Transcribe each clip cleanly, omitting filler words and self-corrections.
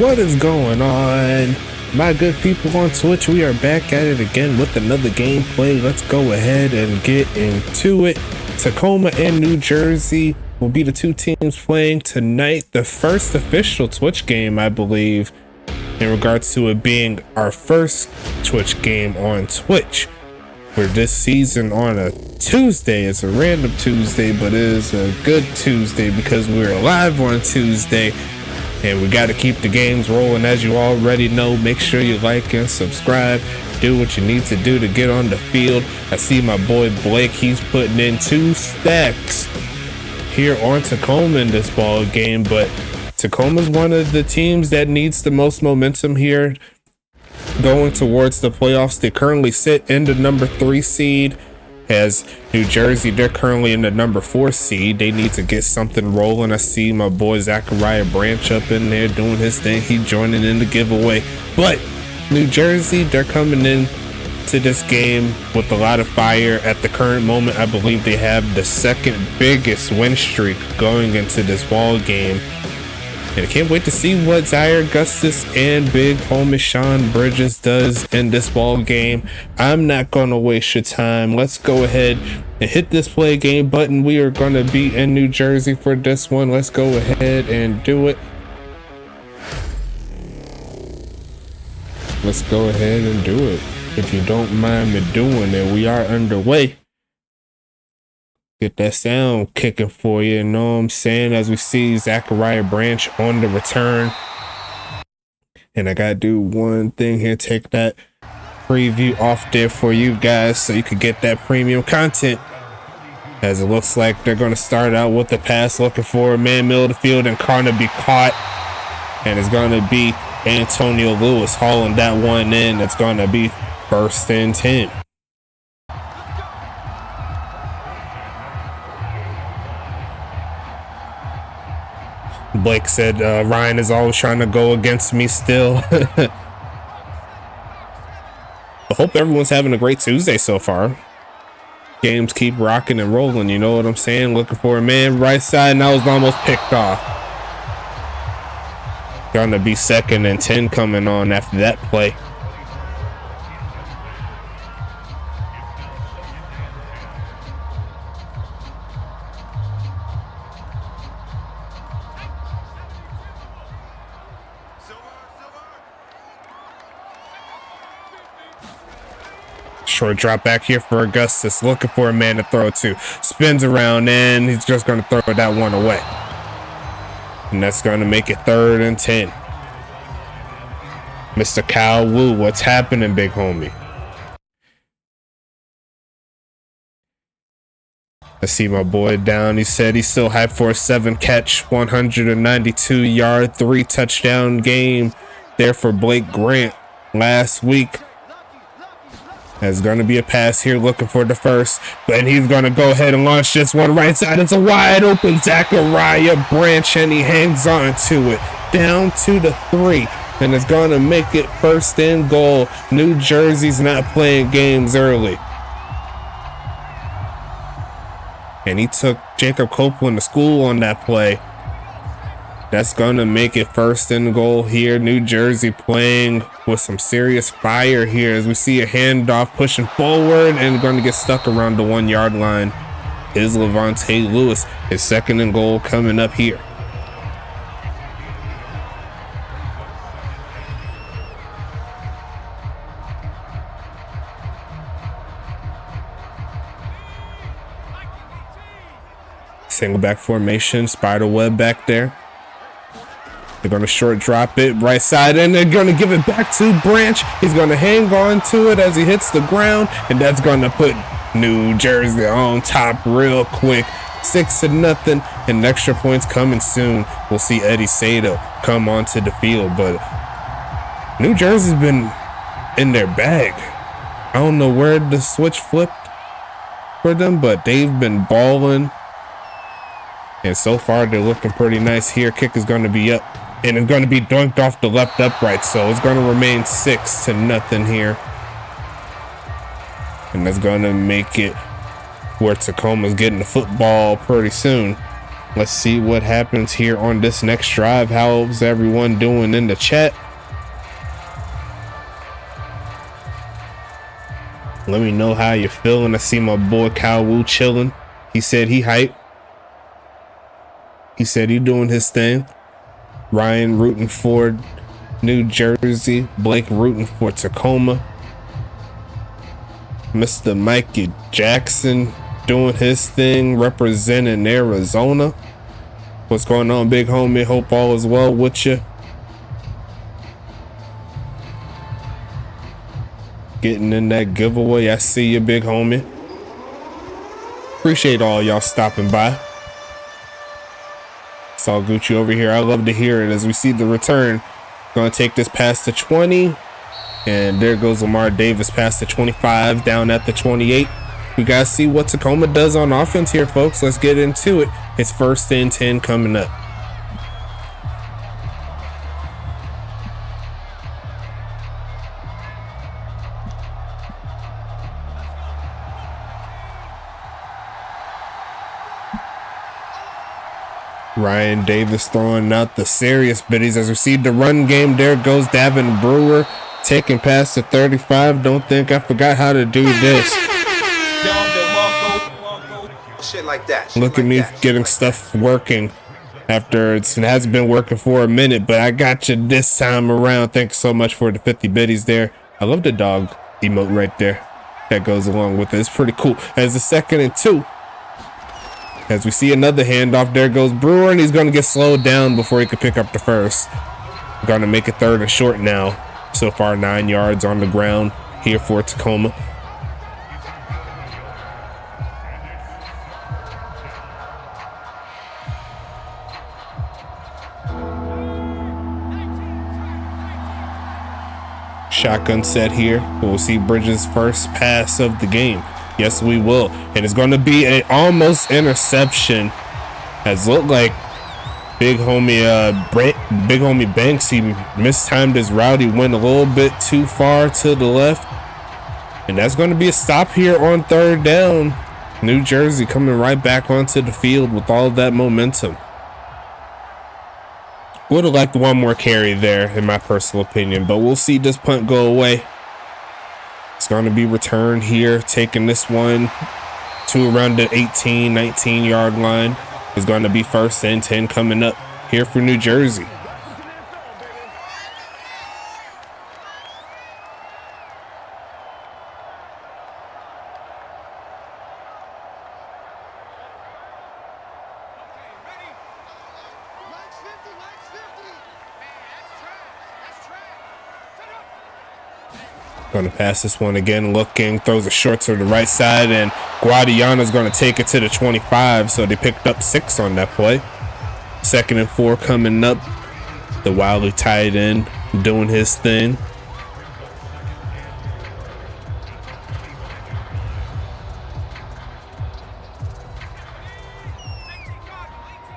What is going on, my good people on Twitch? We are back at it again with another gameplay. Let's go ahead and get into it. Tacoma and New Jersey will be the two teams playing tonight. The first official Twitch game, I believe, in regards to it being our first Twitch game on Twitch for this season on a Tuesday. It's a random Tuesday, but it is a good Tuesday because we're live on Tuesday. And we got to keep the games rolling. As you already know, make sure you like and subscribe. Do what you need to do to get on the field. I see my boy Blake. He's putting in 2 stacks here on Tacoma in this ball game. But Tacoma's one of the teams that needs the most momentum here going towards the playoffs. They currently sit in the number 3 seed. As New Jersey, they're currently in the number 4 seed. They need to get something rolling. I see my boy Zachariah Branch up in there doing his thing. He joining in the giveaway. But New Jersey, they're coming in to this game with a lot of fire. At the current moment, I believe they have the second biggest win streak going into this ball game. And I can't wait to see what Zaire Augustus and big homie Sean Bridges does in this ball game. I'm not going to waste your time. Let's go ahead and hit this play game button. We are going to be in New Jersey for this one. Let's go ahead and do it. Let's go ahead and do it. If you don't mind me doing it, we are underway. Get that sound kicking for you, you know what I'm saying? As we see Zachariah Branch on the return. And I gotta do one thing here, take that preview off there for you guys so you could get that premium content. As it looks like they're gonna start out with the pass, looking for a man middle of the field and gonna be caught. And it's gonna be Antonio Lewis hauling that one in. It's gonna be 1st and 10. Blake said Ryan is always trying to go against me still. I hope everyone's having a great Tuesday so far. Games keep rocking and rolling, you know what I'm saying? Looking for a man right side, and I was almost picked off. Gonna be 2nd and 10 coming on after that play. Short drop back here for Augustus, looking for a man to throw to. Spins around and he's just going to throw that one away. And that's going to make it 3rd and 10. Mr. Kyle Wu, what's happening, big homie? I see my boy down. He said he's still hyped for a 7-catch, 192-yard, 3-touchdown game there for Blake Grant last week. There's going to be a pass here, looking for the first, and he's going to go ahead and launch this one right side. It's a wide open Zachariah Branch, and he hangs on to it down to the 3, and it's going to make it 1st and goal. New Jersey's not playing games early. And he took Jacob Copeland to school on that play. That's going to make it 1st and goal here. New Jersey playing with some serious fire here as we see a handoff pushing forward and going to get stuck around the 1-yard line. Is Levante Lewis. His 2nd and goal coming up here. Single back formation, spider web back there. They're going to short drop it right side, and they're going to give it back to Branch. He's going to hang on to it as he hits the ground, and that's going to put New Jersey on top real quick. 6-0, and extra points coming soon. We'll see Eddie Sato come onto the field, but New Jersey's been in their bag. I don't know where the switch flipped for them, but they've been balling. And so far, they're looking pretty nice here. Kick is going to be up, and it's going to be dunked off the left upright. So it's going to remain 6-0 here. And that's going to make it where Tacoma's getting the football pretty soon. Let's see what happens here on this next drive. How's everyone doing in the chat? Let me know how you're feeling. I see my boy Kyle Wu chilling. He said he hype. He said he doing his thing. Ryan rooting for New Jersey. Blake rooting for Tacoma. Mr. Mikey Jackson doing his thing, representing Arizona. What's going on, big homie? Hope all is well with you. Getting in that giveaway. I see you, big homie. Appreciate all y'all stopping by. It's all Gucci over here. I love to hear it as we see the return. Gonna take this past the 20. And there goes Lamar Davis past the 25, down at the 28. We gotta see what Tacoma does on offense here, folks. Let's get into it. It's 1st and 10 coming up. Ryan Davis throwing out the serious biddies as we see the run game. There goes Davin Brewer taking past the 35. Don't think I forgot how to do this. Shit like that. Look at me getting stuff working after it hasn't been working for a minute, but I got you this time around. Thanks so much for the 50 biddies there. I love the dog emote right there. That goes along with it. It's pretty cool. As the 2nd and 2. As we see another handoff, there goes Brewer, and he's going to get slowed down before he can pick up the first. Going to make it 3rd and short now. So far, 9 yards on the ground here for Tacoma. Shotgun set here. We'll see Bridges' first pass of the game. Yes, we will. And it's going to be an almost interception. Has looked like big homie Banks, he mistimed his route. He went a little bit too far to the left. And that's going to be a stop here on 3rd down. New Jersey coming right back onto the field with all of that momentum. Would have liked one more carry there, in my personal opinion, but we'll see this punt go away. It's going to be returned here, taking this one to around the 18, 19 yard line. It's going to be 1st and 10 coming up here for New Jersey. Going to pass this one again, looking, throws a short to the right side, and Guadiana's going to take it to the 25, so they picked up 6 on that play. 2nd and 4 coming up. The wildly tight end doing his thing.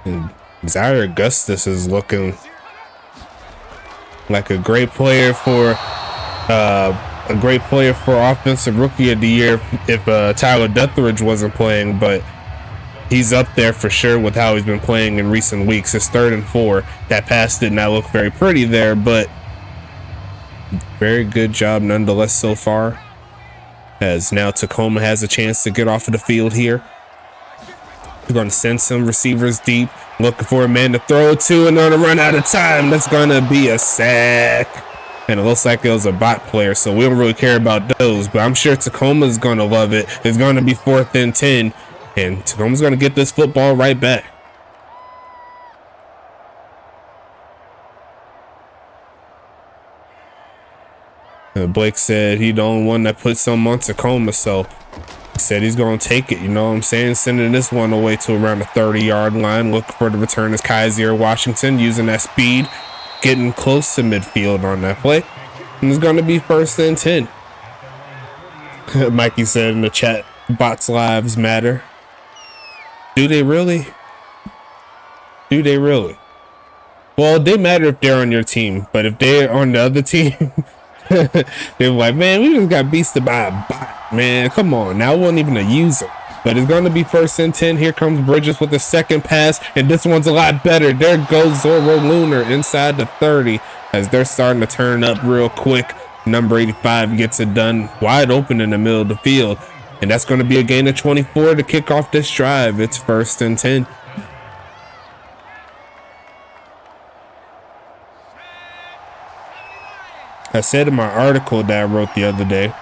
And Zaire Augustus is looking like a great player for offensive rookie of the year if Tyler Deathridge wasn't playing, but he's up there for sure with how he's been playing in recent weeks. It's 3rd and 4. That pass did not look very pretty there, but very good job nonetheless so far, as now Tacoma has a chance to get off of the field here. We're going to send some receivers deep, looking for a man to throw to, and on a run out of time. That's going to be a sack. And it looks like it was a bot player, so we don't really care about those. But I'm sure Tacoma's going to love it. It's going to be 4th and 10. And Tacoma's going to get this football right back. And Blake said he the only one that put something on Tacoma, so he said he's going to take it. You know what I'm saying? Sending this one away to around the 30-yard line. Looking for the return is Kaiser Washington, using that speed. Getting close to midfield on that play. And it's going to be 1st and 10. Mikey said in the chat, bots' lives matter. Do they really? Do they really? Well, they matter if they're on your team. But if they're on the other team, they're like, man, we just got beasted by a bot. Man, come on. Now I wasn't even a user. But it's going to be 1st and 10. Here comes Bridges with the second pass, and this one's a lot better. There goes Zorro Lunar inside the 30 as they're starting to turn up real quick. Number 85 gets it done wide open in the middle of the field, and that's going to be a gain of 24 to kick off this drive. It's 1st and 10. I said in my article that I wrote the other day,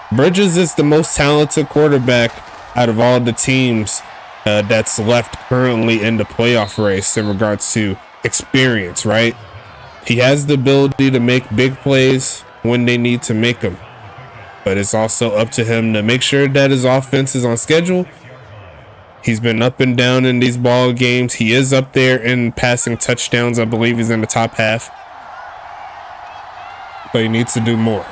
Bridges is the most talented quarterback out of all the teams that's left currently in the playoff race in regards to experience, right? He has the ability to make big plays when they need to make them, but it's also up to him to make sure that his offense is on schedule. He's been up and down in these ball games. He is up there in passing touchdowns. I believe he's in the top half, but he needs to do more.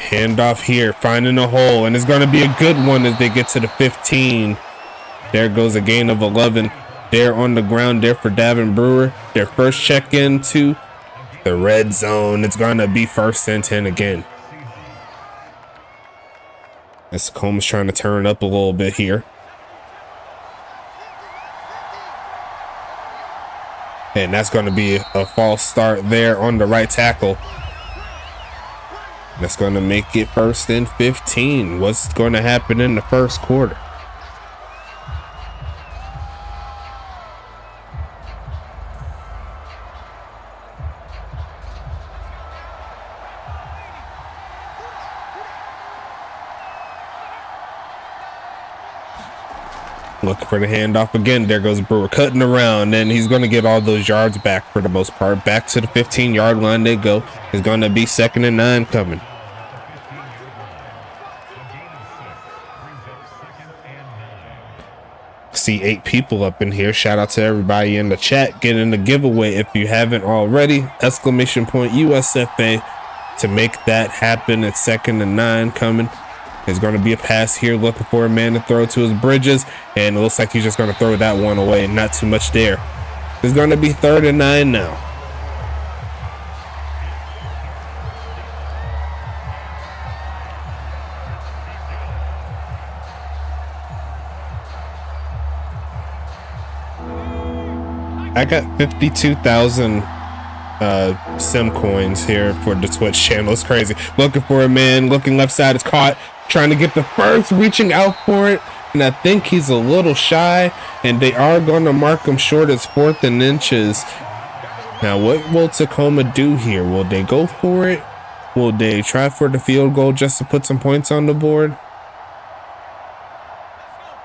Handoff here, finding a hole, and it's going to be a good one as they get to the 15. There goes a gain of 11. They're on the ground there for Davin Brewer. Their first check into the red zone. It's going to be 1st and 10 again. As Tacoma's trying to turn up a little bit here. And that's going to be a false start there on the right tackle. That's going to make it 1st and 15. What's going to happen in the first quarter? Looking for the handoff again. There goes Brewer cutting around, and he's going to get all those yards back for the most part. Back to the 15-yard line they go. It's going to be 2nd and 9 coming. See 8 people up in here. Shout out to everybody in the chat getting the giveaway if you haven't already. Exclamation point USFA to make that happen. It's 2nd and 9 coming. There's going to be a pass here, looking for a man to throw to his Bridges, and it looks like he's just going to throw that one away. Not too much there. It's going to be 3rd and 9 now. I got 52,000 sim coins here for the Twitch channel. It's crazy. Looking for a man, looking left side, is caught, trying to get the first, reaching out for it, and I think he's a little shy, and they are going to mark him short as 4th and inches. Now what will Tacoma do here? Will they go for it? Will they try for the field goal just to put some points on the board?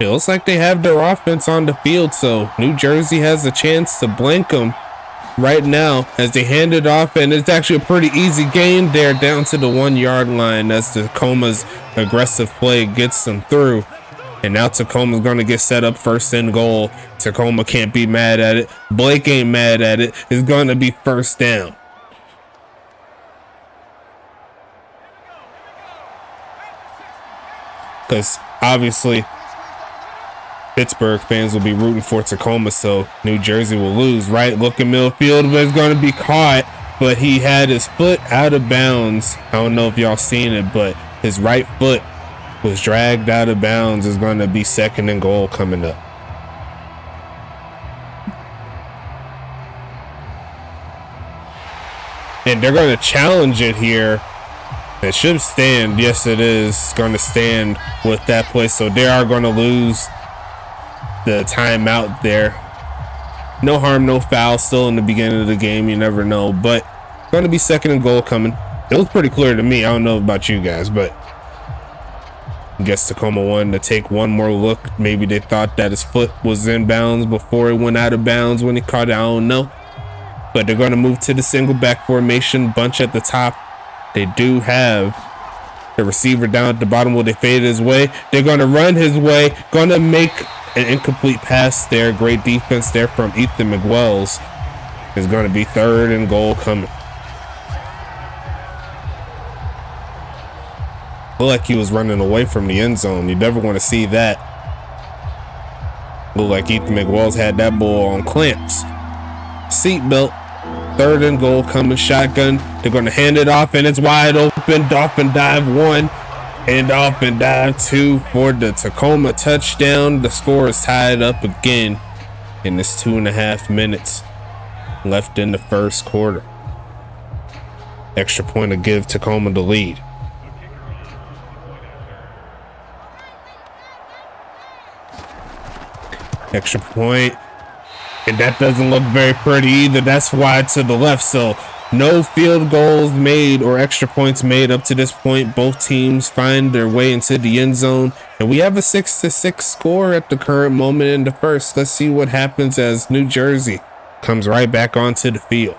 It looks like they have their offense on the field, so New Jersey has a chance to blank them right now as they hand it off, and it's actually a pretty easy gain there down to the 1-yard line as Tacoma's aggressive play gets them through. And now Tacoma's going to get set up 1st and goal. Tacoma can't be mad at it. Blake ain't mad at it. It's going to be 1st down. Because obviously Pittsburgh fans will be rooting for Tacoma, so New Jersey will lose, right? Looking middle field, but it's going to be caught, but he had his foot out of bounds. I don't know if y'all seen it, but his right foot was dragged out of bounds. It's going to be 2nd and goal coming up. And they're going to challenge it here. It should stand. Yes, it is going to stand with that play, so they are going to lose the timeout there. No harm, no foul. Still in the beginning of the game, you never know, but going to be 2nd and goal coming. It was pretty clear to me. I don't know about you guys, but I guess Tacoma wanted to take one more look. Maybe they thought that his foot was in bounds before it went out of bounds when he caught it. I don't know, but they're going to move to the single back formation, bunch at the top. They do have the receiver down at the bottom. Will they fade his way? They're going to run his way. Going to make an incomplete pass there. Great defense there from Ethan McWells. It's going to be 3rd and goal coming. Looked like he was running away from the end zone. You never want to see that. Looked like Ethan McWells had that ball on clamps. Seatbelt. 3rd and goal coming. Shotgun. They're going to hand it off, and it's wide open. Dolphin dive 1. Hand off and dive 2 for the Tacoma touchdown. The score is tied up again, and it's 2.5 minutes left in the first quarter. Extra point to give Tacoma the lead. Extra point, and that doesn't look very pretty either. That's wide to the left, so no field goals made or extra points made up to this point. Both teams find their way into the end zone, and we have a 6-6 score at the current moment in the first. Let's see what happens as New Jersey comes right back onto the field.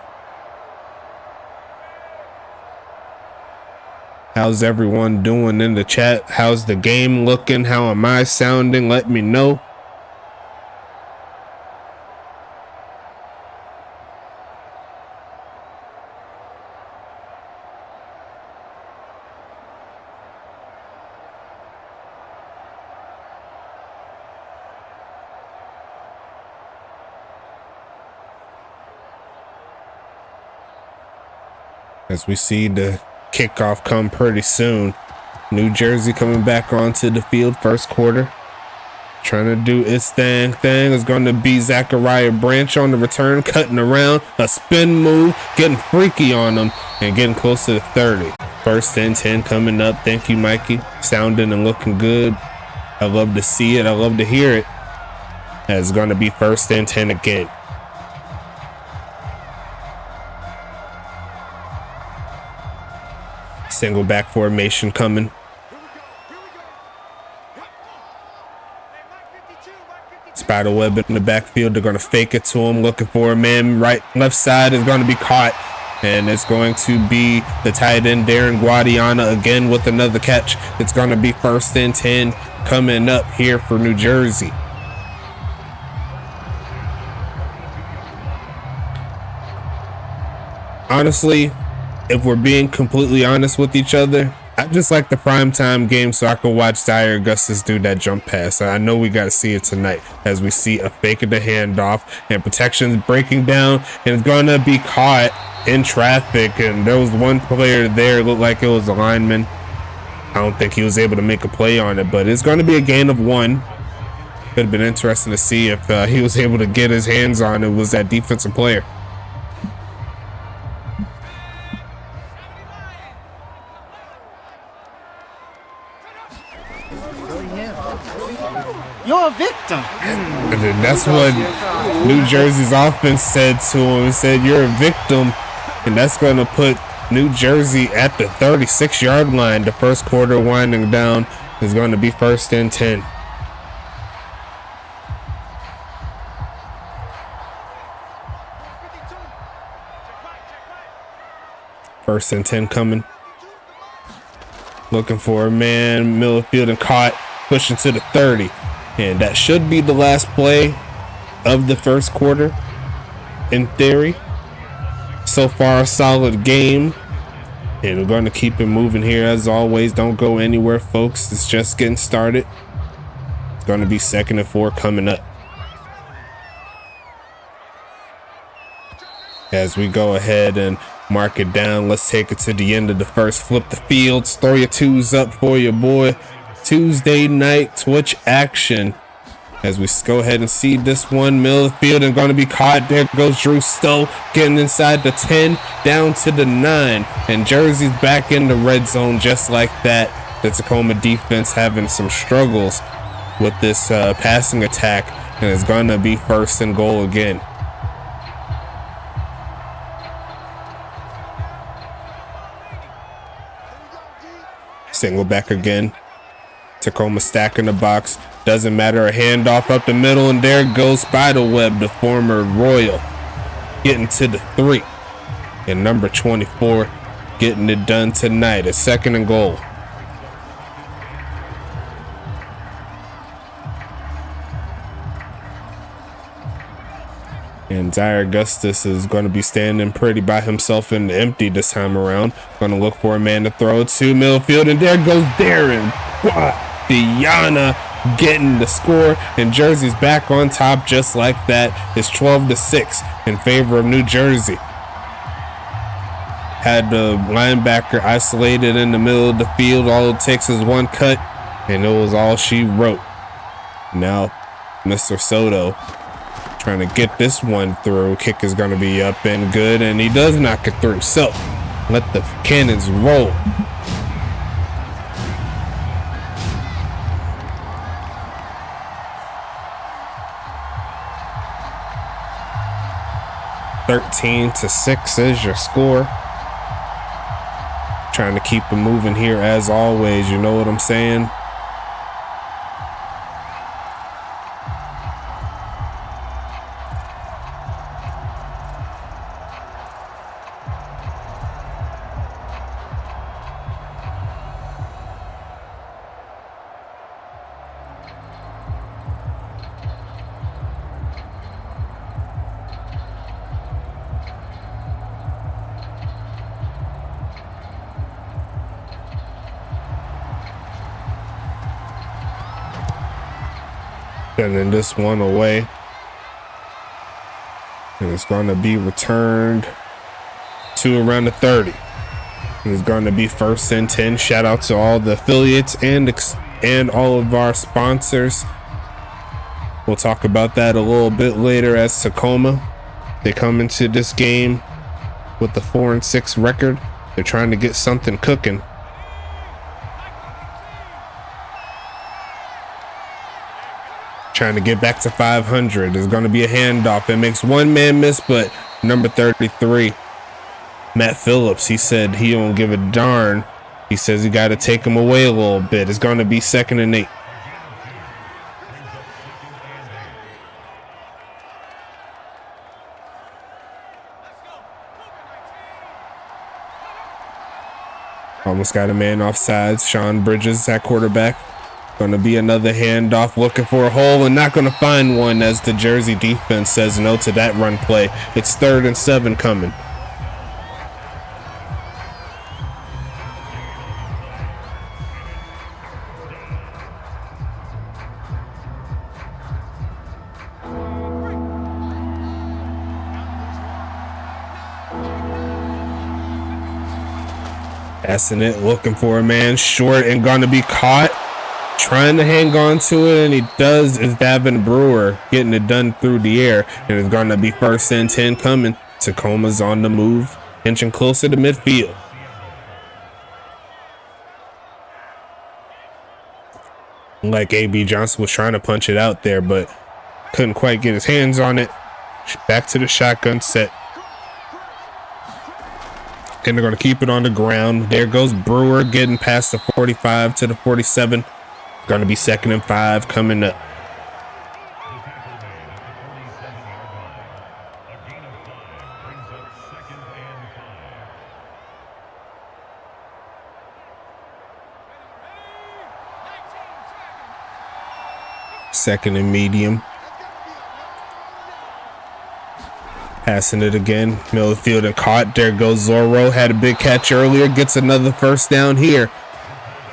How's everyone doing in the chat? How's the game looking? How am I sounding? Let me know. As we see the kickoff come pretty soon. New Jersey coming back onto the field first quarter. Trying to do its thing. Is going to be Zachariah Branch on the return, cutting around. A spin move, getting freaky on them, and getting close to the 30. First and 10 coming up. Thank you, Mikey. Sounding and looking good. I love to see it. I love to hear it. It's going to be first and 10 again. Single back formation coming. Spiderweb in the backfield. They're going to fake it to him, looking for a man. Left side is going to be caught, and it's going to be the tight end Darren Guadiana again with another catch. It's going to be first and 10 coming up here for New Jersey. Honestly, if we're being completely honest with each other, I just like the primetime game so I can watch Zaire Augustus do that jump pass. I know we got to see it tonight as we see a fake of the handoff and protection's breaking down, and it's going to be caught in traffic. And there was one player there, it looked like it was a lineman. I don't think he was able to make a play on it, but it's going to be a gain of 1. Could have been interesting to see if he was able to get his hands on it. Was that defensive player. You're a victim. And that's what New Jersey's offense said to him. It said, you're a victim. And that's going to put New Jersey at the 36-yard line. The first quarter winding down is going to be first and 10. First and 10 coming. Looking for a man. Middle of field and caught. Pushing to the 30. And that should be the last play of the first quarter, in theory. So far, a solid game. And we're going to keep it moving here as always. Don't go anywhere, folks. It's just getting started. It's going to be 2nd and 4 coming up. As we go ahead and mark it down, let's take it to the end of the first. Flip the fields. Throw your 2s up for your boy. Tuesday night Twitch action as we go ahead and see this one. Middle of the field and going to be caught. There goes Drew Stowe getting inside the 10 down to the 9, and Jersey's back in the red zone just like that. The Tacoma defense having some struggles with this passing attack, and it's going to be first and goal again. Single back again. Tacoma stacking the box. Doesn't matter. A handoff up the middle, and there goes Spiderweb, the former Royal, getting to the 3. And number 24 getting it done tonight. A 2nd and goal. And Zaire Augustus is going to be standing pretty by himself in the empty this time around. Going to look for a man to throw to midfield, and there goes Darren Guadiana getting the score, and Jersey's back on top just like that. It's 12-6 in favor of New Jersey. had the linebacker isolated in the middle of the field. All it takes is one cut, and it was all she wrote. Now, Mr. Soto trying to get this one through. Kick is going to be up and good, and he does knock it through. So, let the cannons roll. (13-6) is your score. Trying to keep it moving here as always, you know what I'm saying? Sending this one away, and it's going to be returned to around the 30. It's going to be 1st and 10. Shout out to all the affiliates and all of our sponsors. We'll talk about that a little bit later. As Tacoma, they come into this game with the 4-6 record. They're trying to get something cooking. Trying to get back to 500. There's going to be a handoff. It makes one man miss, but number 33, Matt Phillips, he said he don't give a darn. He says he got to take him away a little bit. It's going to be 2nd and 8. Almost got a man offsides. Sean Bridges at quarterback. Going to be another handoff, looking for a hole and not going to find one as the Jersey defense says no to that run play. It's 3rd and 7 coming. Passing it, looking for a man short and going to be caught. Trying to hang on to it, and he does, is Davin Brewer getting it done through the air. And it's going to be 1st and 10 coming. Tacoma's on the move, inching closer to midfield. Like A.B. Johnson was trying to punch it out there, but couldn't quite get his hands on it. Back to the shotgun set. And they're going to keep it on the ground. There goes Brewer getting past the 45 to the 47. Going to be 2nd and 5 coming up. Second and medium. Passing it again. Middle of the field and caught. There goes Zorro. Had a big catch earlier. Gets another 1st down here.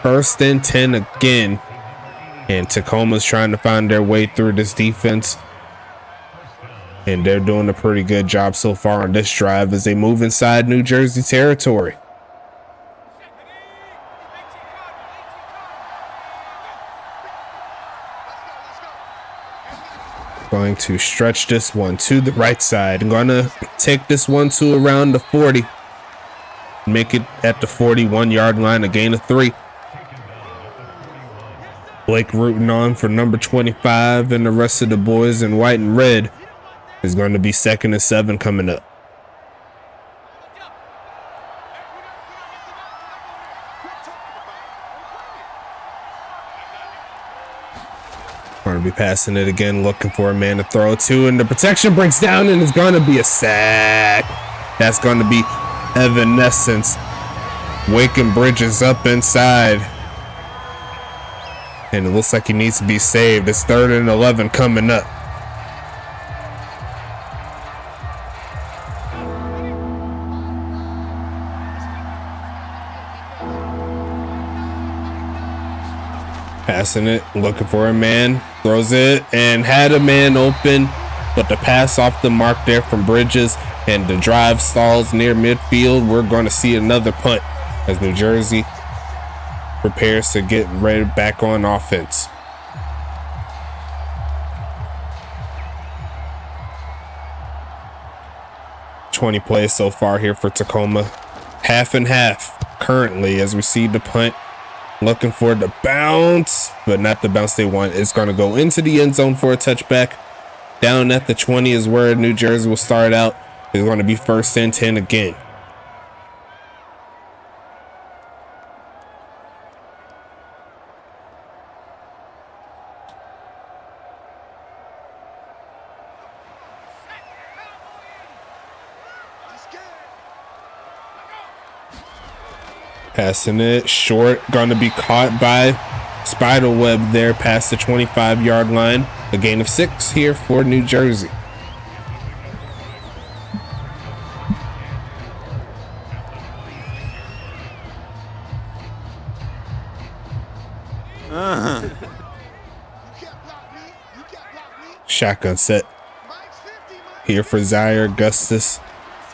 1st and 10 again. And Tacoma's trying to find their way through this defense. And they're doing a pretty good job so far on this drive as they move inside New Jersey territory. Going to stretch this one to the right side. I'm going to take this one to around the 40. Make it at the 41-yard line, a gain of 3. Blake rooting on for number 25, and the rest of the boys in white and red is going to be 2nd and 7 coming up. Going to be passing it again, looking for a man to throw to, and the protection breaks down, and it's going to be a sack. That's going to be Evanescence waking Bridges up inside. And it looks like he needs to be saved. It's 3rd and 11 coming up. Passing it, looking for a man, throws it, and had a man open. but the pass off the mark there from Bridges and the drive stalls near midfield. We're going to see another punt as New Jersey prepares to get ready back on offense. $20 plays so far here for Tacoma. Half and half currently as we see the punt. Looking for the bounce, but not the bounce they want. It's going to go into the end zone for a touchback. Down at the 20 is where New Jersey will start out. It's going to be 1st and 10 again. Passing it short, going to be caught by Spiderweb there past the 25-yard line. A gain of 6 here for New Jersey. Shotgun set here for Zaire Augustus.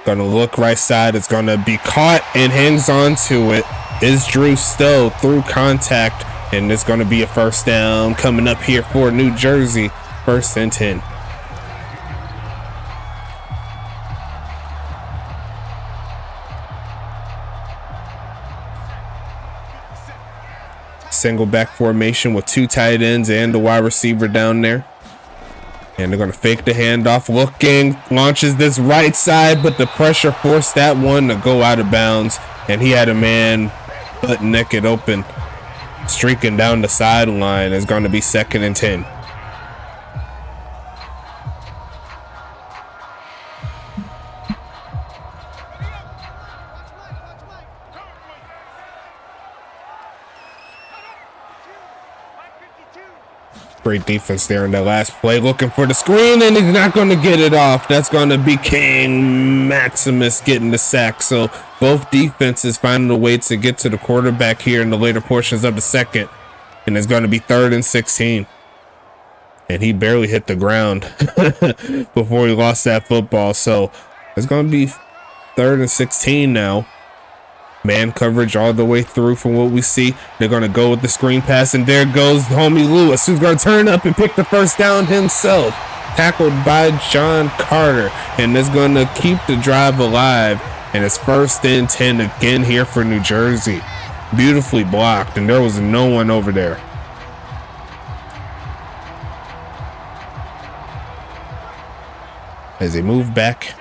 Gonna look right side. It's gonna be caught and hangs on to it. Is Drew Stowe through contact, and it's gonna be a 1st down coming up here for New Jersey. 1st and 10. Single back formation with 2 tight ends and the wide receiver down there. And they're going to fake the handoff. Looking, launches this right side, but the pressure forced that one to go out of bounds. And he had a man butt naked open, streaking down the sideline. It's going to be 2nd and 10. Great defense there in that last play. Looking for the screen, and he's not going to get it off. That's going to be King Maximus getting the sack. So both defenses finding a way to get to the quarterback here in the later portions of the second. And it's going to be 3rd and 16. And he barely hit the ground before he lost that football. So it's going to be 3rd and 16 now. Man coverage all the way through from what we see. They're going to go with the screen pass, and there goes homie Lewis, who's going to turn up and pick the 1st down himself. Tackled by John Carter, and is going to keep the drive alive. And it's 1st and 10 again here for New Jersey. Beautifully blocked, and there was no one over there. As they move back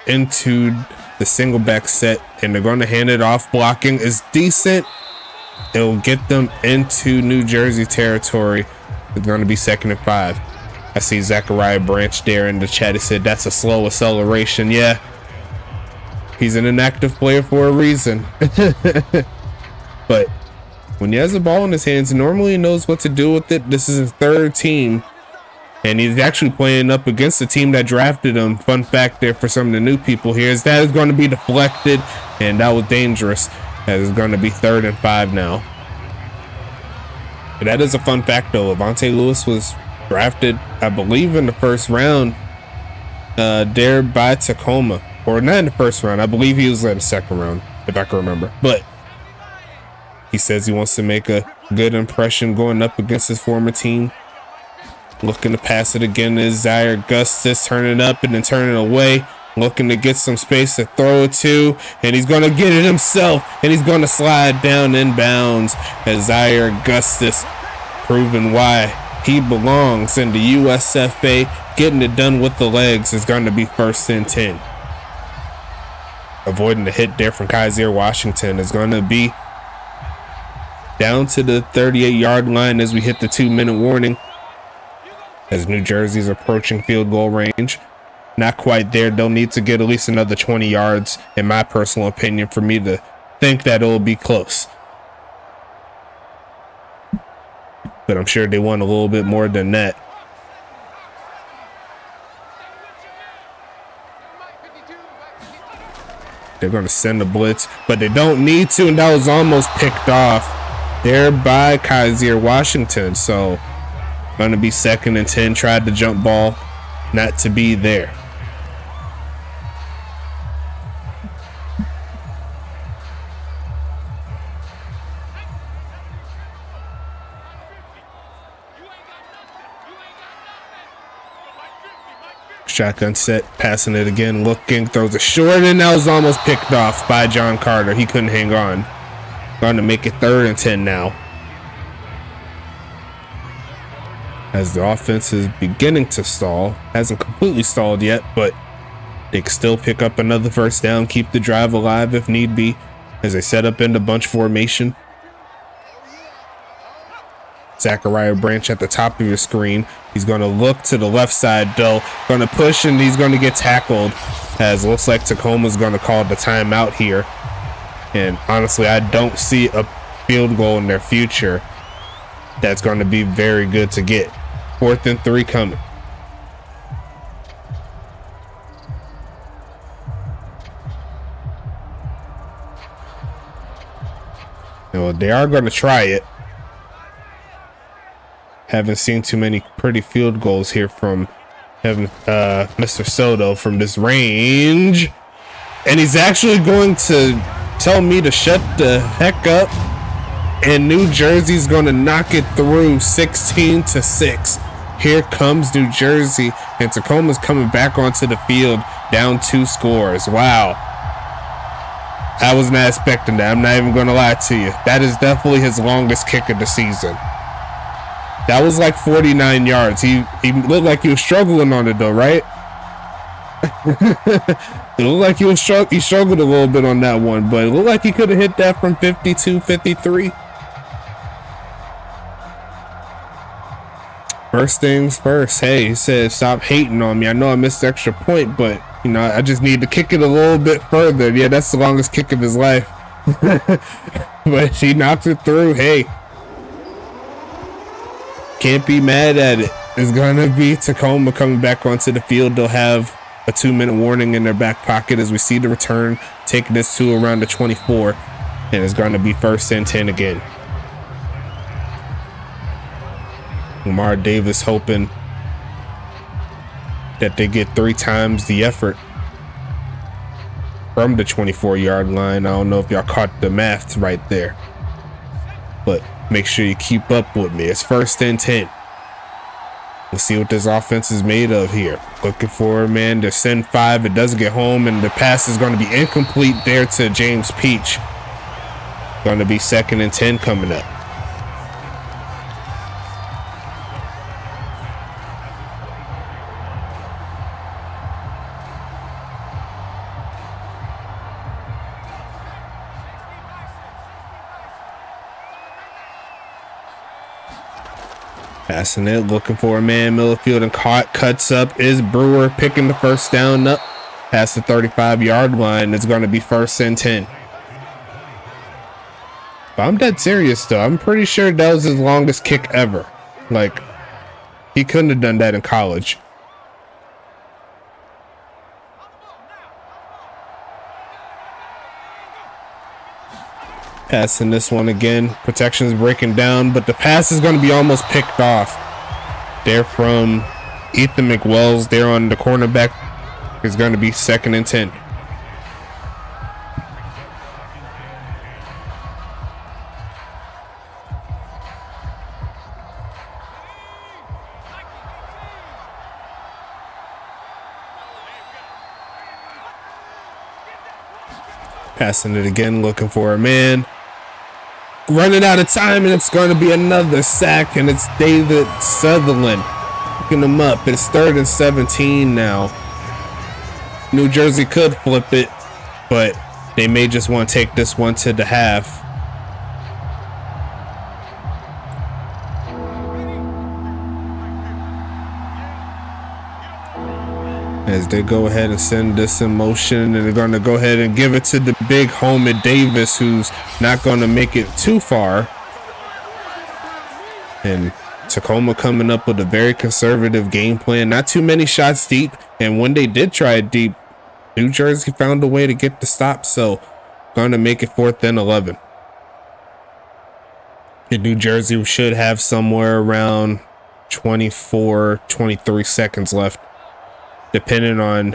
into the single back set, and they're going to hand it off. Blocking is decent. It'll get them into New Jersey territory. It's going to be 2nd and 5. I see Zachariah Branch there in the chat. He said that's a slow acceleration. Yeah, he's an inactive player for a reason. But when he has the ball in his hands, normally he knows what to do with it. This is his 3rd team, and he's actually playing up against the team that drafted him. Fun fact there for some of the new people here is that is going to be deflected, and that was dangerous. That is going to be 3rd and 5 now. And that is a fun fact, though. Avante Lewis was drafted, I believe, in the 1st round there by Tacoma. Or not in the 1st round. I believe he was in the 2nd round, if I can remember. But he says he wants to make a good impression going up against his former team. Looking to pass it again is Zaire Augustus, turning up and then turning away. Looking to get some space to throw it to, and he's going to get it himself, and he's going to slide down inbounds as Zaire Augustus, proving why he belongs in the USFA. Getting it done with the legs is going to be 1st and 10. Avoiding the hit there from Kaiser Washington is going to be down to the 38-yard line as we hit the 2-minute warning. As New Jersey's approaching field goal range. Not quite there. They'll need to get at least another 20 yards, in my personal opinion, for me to think that it'll be close. But I'm sure they want a little bit more than that. They're going to send a blitz, but they don't need to, and that was almost picked off there by Kaiser Washington. So going to be 2nd and 10. Tried the jump ball, not to be there. Shotgun set, passing it again, looking, throws it short, and that was almost picked off by John Carter. He couldn't hang on. Going to make it 3rd and 10 now. As the offense is beginning to stall. Hasn't completely stalled yet, but they can still pick up another first down, keep the drive alive if need be, as they set up into bunch formation. Zachariah Branch at the top of your screen. He's going to look to the left side, though. Going to push, and he's going to get tackled, as looks like Tacoma's going to call the timeout here. And honestly, I don't see a field goal in their future that's going to be very good to get. 4th and 3 coming. Well, they are going to try it. Haven't seen too many pretty field goals here from Mr. Soto from this range. And he's actually going to tell me to shut the heck up. And New Jersey's going to knock it through 16-6. Here comes New Jersey. And Tacoma's coming back onto the field down 2 scores. Wow. I was not expecting that. I'm not even going to lie to you. That is definitely his longest kick of the season. That was like 49 yards. He looked like he was struggling on it though, right? It looked like he struggled a little bit on that one, but it looked like he could have hit that from 52, 53. First things first. Hey, he said, stop hating on me. I know I missed the extra point, but you know, I just need to kick it a little bit further. Yeah, that's the longest kick of his life. But he knocked it through. Hey. Can't be mad at it. It's gonna be Tacoma coming back onto the field. They'll have a 2-minute warning in their back pocket as we see the return, taking this to around the 24, and it's gonna be 1st and 10 again. Lamar Davis hoping that they get 3 times the effort from the 24-yard line. I don't know if y'all caught the math right there, but make sure you keep up with me. It's 1st and 10. Let's see what this offense is made of here. Looking for a man to send 5. It doesn't get home, and the pass is going to be incomplete there to James Peach. Going to be 2nd and 10 coming up. Passing it, looking for a man, Middlefield, and cuts up is Brewer, picking the first down up past the 35-yard line. It's going to be 1st and 10. But I'm dead serious, though. I'm pretty sure that was his longest kick ever. Like, he couldn't have done that in college. Passing this one again. Protection is breaking down, but the pass is going to be almost picked off. There from Ethan McWells. There on the cornerback is going to be 2nd and 10. Passing it again, looking for a man. Running out of time, and it's going to be another sack, and it's David Sutherland picking him up. It's 3rd and 17 now. New Jersey could flip it, but they may just want to take this one to the half. As they go ahead and send this in motion, and they're going to go ahead and give it to the big homie Davis, who's not going to make it too far. And Tacoma coming up with a very conservative game plan, not too many shots deep, and when they did try it deep, New Jersey found a way to get the stop, so going to make it 4th and 11. And New Jersey should have somewhere around 24, 23 seconds left depending on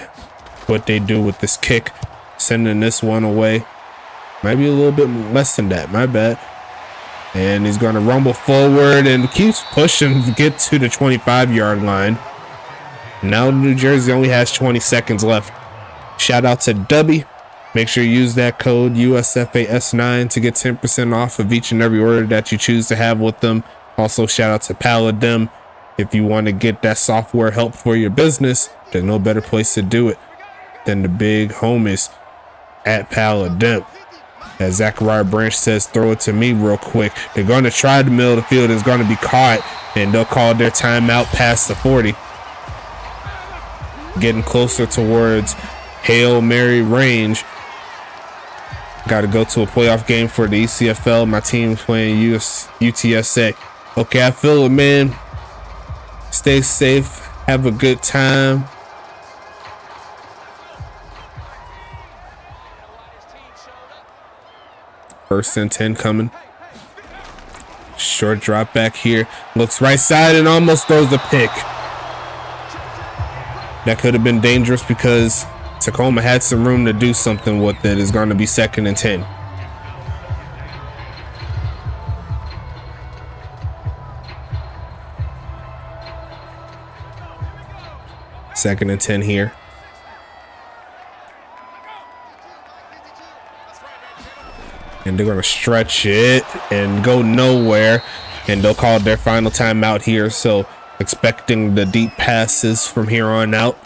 what they do with this kick. Sending this one away. Might be a little bit less than that. My bad. And he's going to rumble forward and keeps pushing to get to the 25-yard line. Now New Jersey only has 20 seconds left. Shout out to Dubby. Make sure you use that code USFA S9 to get 10% off of each and every order that you choose to have with them. Also, shout out to Paladin. If you want to get that software help for your business, there's no better place to do it than the big homies at Paladin. As Zachariah Branch says, throw it to me real quick. They're going to try the middle of the field. It's going to be caught, and they'll call their timeout past the 40. Getting closer towards Hail Mary range. Got to go to a playoff game for the ECFL. My team's playing UTSA. Okay, I feel it, man. Stay safe. Have a good time. First and 10 coming. Short drop back here. Looks right side and almost throws the pick. That could have been dangerous because Tacoma had some room to do something with it. It's going to be 2nd and 10. Second and 10 here. And they're going to stretch it and go nowhere. And they'll call their final timeout here. So expecting the deep passes from here on out.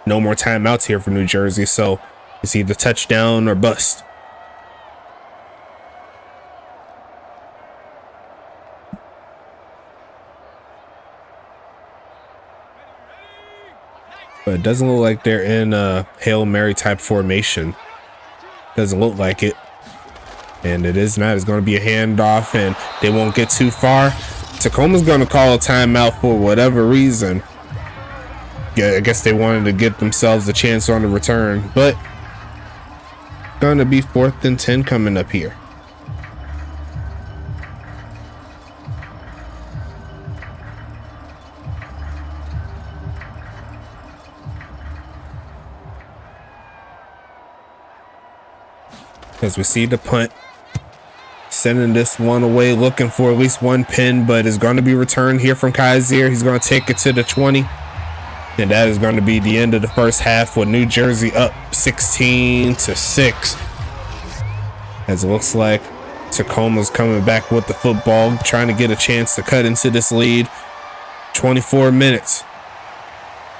No more timeouts here for New Jersey. So it's either touchdown or bust. But it doesn't look like they're in a Hail Mary type formation. Doesn't look like it. And it is not. It's going to be a handoff and they won't get too far. Tacoma's going to call a timeout for whatever reason. Yeah, I guess they wanted to get themselves a chance on the return. But going to be 4th and 10 coming up here. As we see the punt, sending this one away, looking for at least one pin, but it's going to be returned here from Kaiser. He's going to take it to the 20, and that is going to be the end of the first half with New Jersey up 16-6. As it looks like Tacoma's coming back with the football, trying to get a chance to cut into this lead. 24 minutes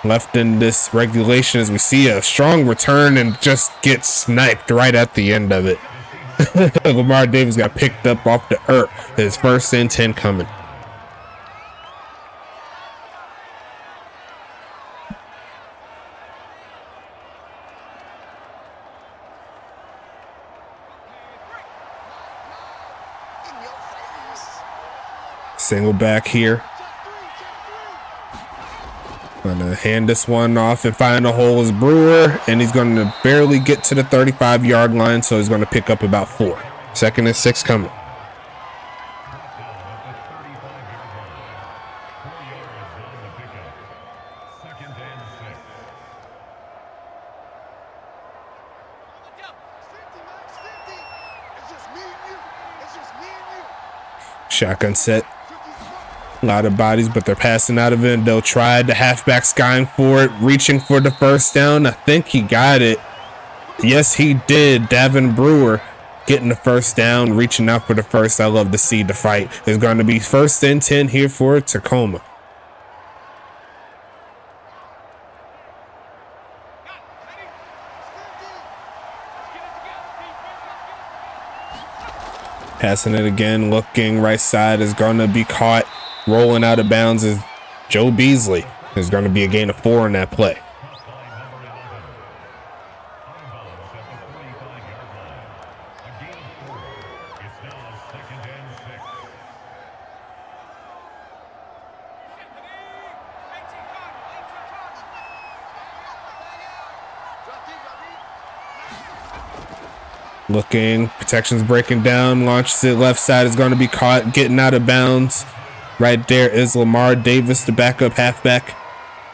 left in this regulation as we see a strong return and just get sniped right at the end of it. Lamar Davis got picked up off the earth. His 1st and 10 coming. Single back here. Gonna hand this one off and find a hole is Brewer, and he's going to barely get to the 35-yard line, so he's going to pick up about 4. 2nd and 6 coming. Shotgun set. A lot of bodies, but they're passing out of it. They'll try. The halfback's going for it, reaching for the first down. I think he got it. Yes, he did. Davin Brewer getting the first down, reaching out for the first. I love to see the fight. There's going to be 1st and 10 here for Tacoma. Passing it again, looking right side is going to be caught. Rolling out of bounds is Joe Beasley. There's going to be a gain of 4 in that play. Looking, protection's breaking down, launches it left side is going to be caught, getting out of bounds. Right there is Lamar Davis, the backup halfback.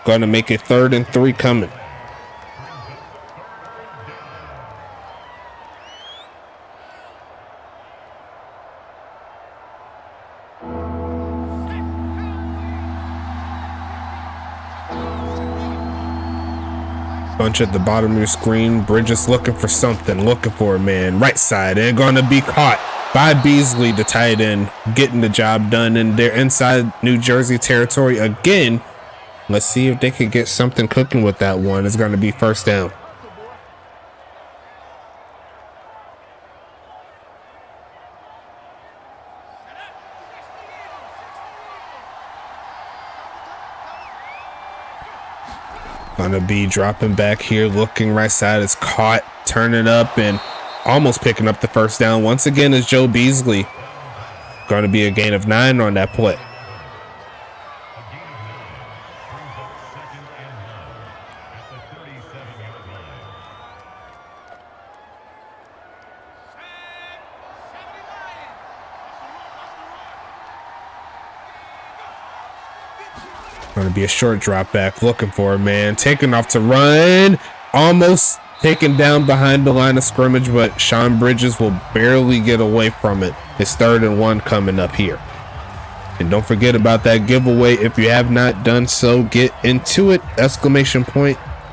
Gonna make it 3rd and 3 coming. Bunch at the bottom of your screen. Bridges looking for something, looking for a man. Right side, and gonna be caught by Beasley, the tight end, getting the job done. And they're inside New Jersey territory again. Let's see if they can get something cooking with that one. It's gonna be 1st down. Gonna be dropping back here, looking right side. It's caught, turning up, and almost picking up the 1st down. Once again is Joe Beasley. Gonna be a gain of 9 on that play. Going to be a short drop back, looking for a man, taking off to run, almost taken down behind the line of scrimmage, but Sean Bridges will barely get away from it. It's 3rd and 1 coming up here. And don't forget about that giveaway. If you have not done so, get into it, !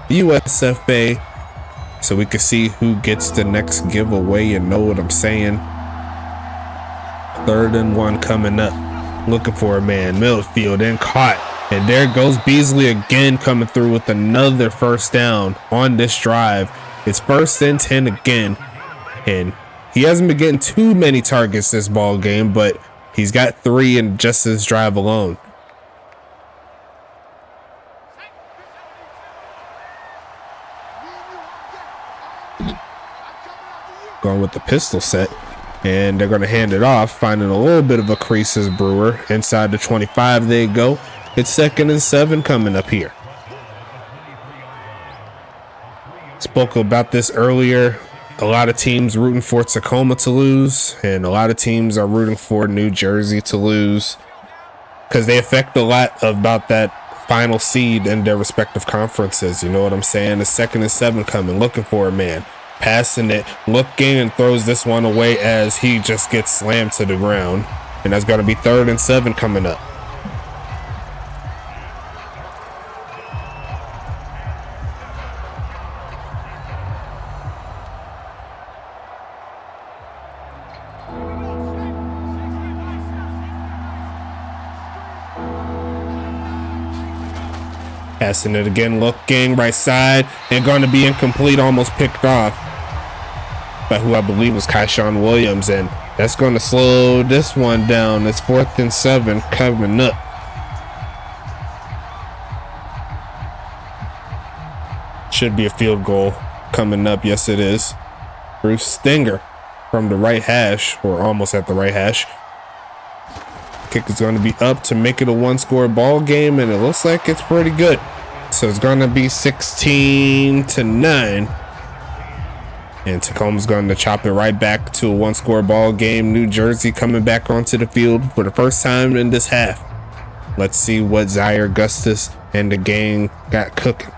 USFA, so we can see who gets the next giveaway. You know what I'm saying? 3rd and 1 coming up, looking for a man, midfield, and caught. And there goes Beasley again, coming through with another 1st down on this drive. It's 1st and 10 again. And he hasn't been getting too many targets this ball game, but he's got 3 in just this drive alone. Going with the pistol set. And they're going to hand it off, finding a little bit of a crease as Brewer. Inside the 25 they go. It's 2nd and 7 coming up here. Spoke about this earlier. A lot of teams rooting for Tacoma to lose, and a lot of teams are rooting for New Jersey to lose because they affect a lot about that final seed in their respective conferences. You know what I'm saying? It's 2nd and 7 coming, looking for a man. Passing it, looking, and throws this one away as he just gets slammed to the ground. And that's going to be 3rd and 7 coming up. Passing it again, looking right side, and going to be incomplete, almost picked off by who I believe was Kyshawn Williams, and that's going to slow this one down. It's 4th and 7 coming up. Should be a field goal coming up. Yes, it is. Bruce Stinger from the right hash, or almost at the right hash. Kick is going to be up to make it a 1-score ball game, and it looks like it's pretty good. So it's going to be 16-9, and Tacoma's going to chop it right back to a 1-score ball game. New Jersey coming back onto the field for the first time in this half. Let's see what Zaire Augustus and the gang got cooking.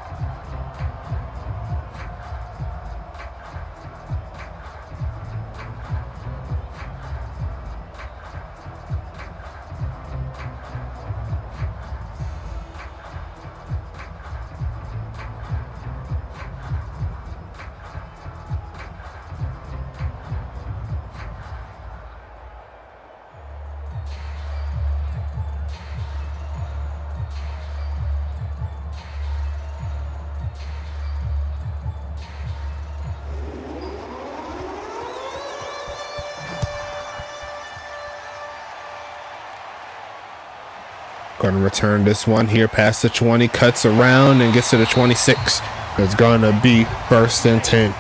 Going to return this one here past the 20, cuts around and gets to the 26. It's going to be 1st and 10.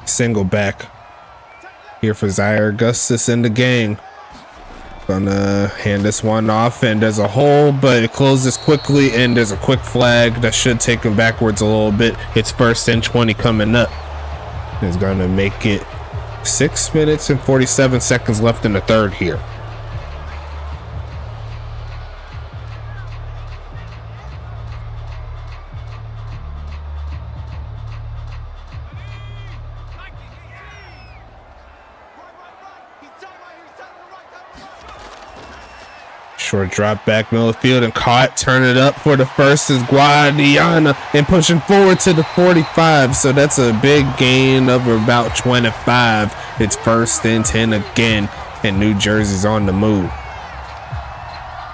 Single back here for Zaire Augustus and the gang. Gonna hand this one off, and there's a hole, but it closes quickly, and there's a quick flag that should take him backwards a little bit. It's 1st and 20 coming up. It's gonna make it 6 minutes and 47 seconds left in the third here. Short drop back middle of the field and caught. Turn it up for the first is Guadiana and pushing forward to the 45. So that's a big gain of about 25. It's 1st and 10 again, and New Jersey's on the move.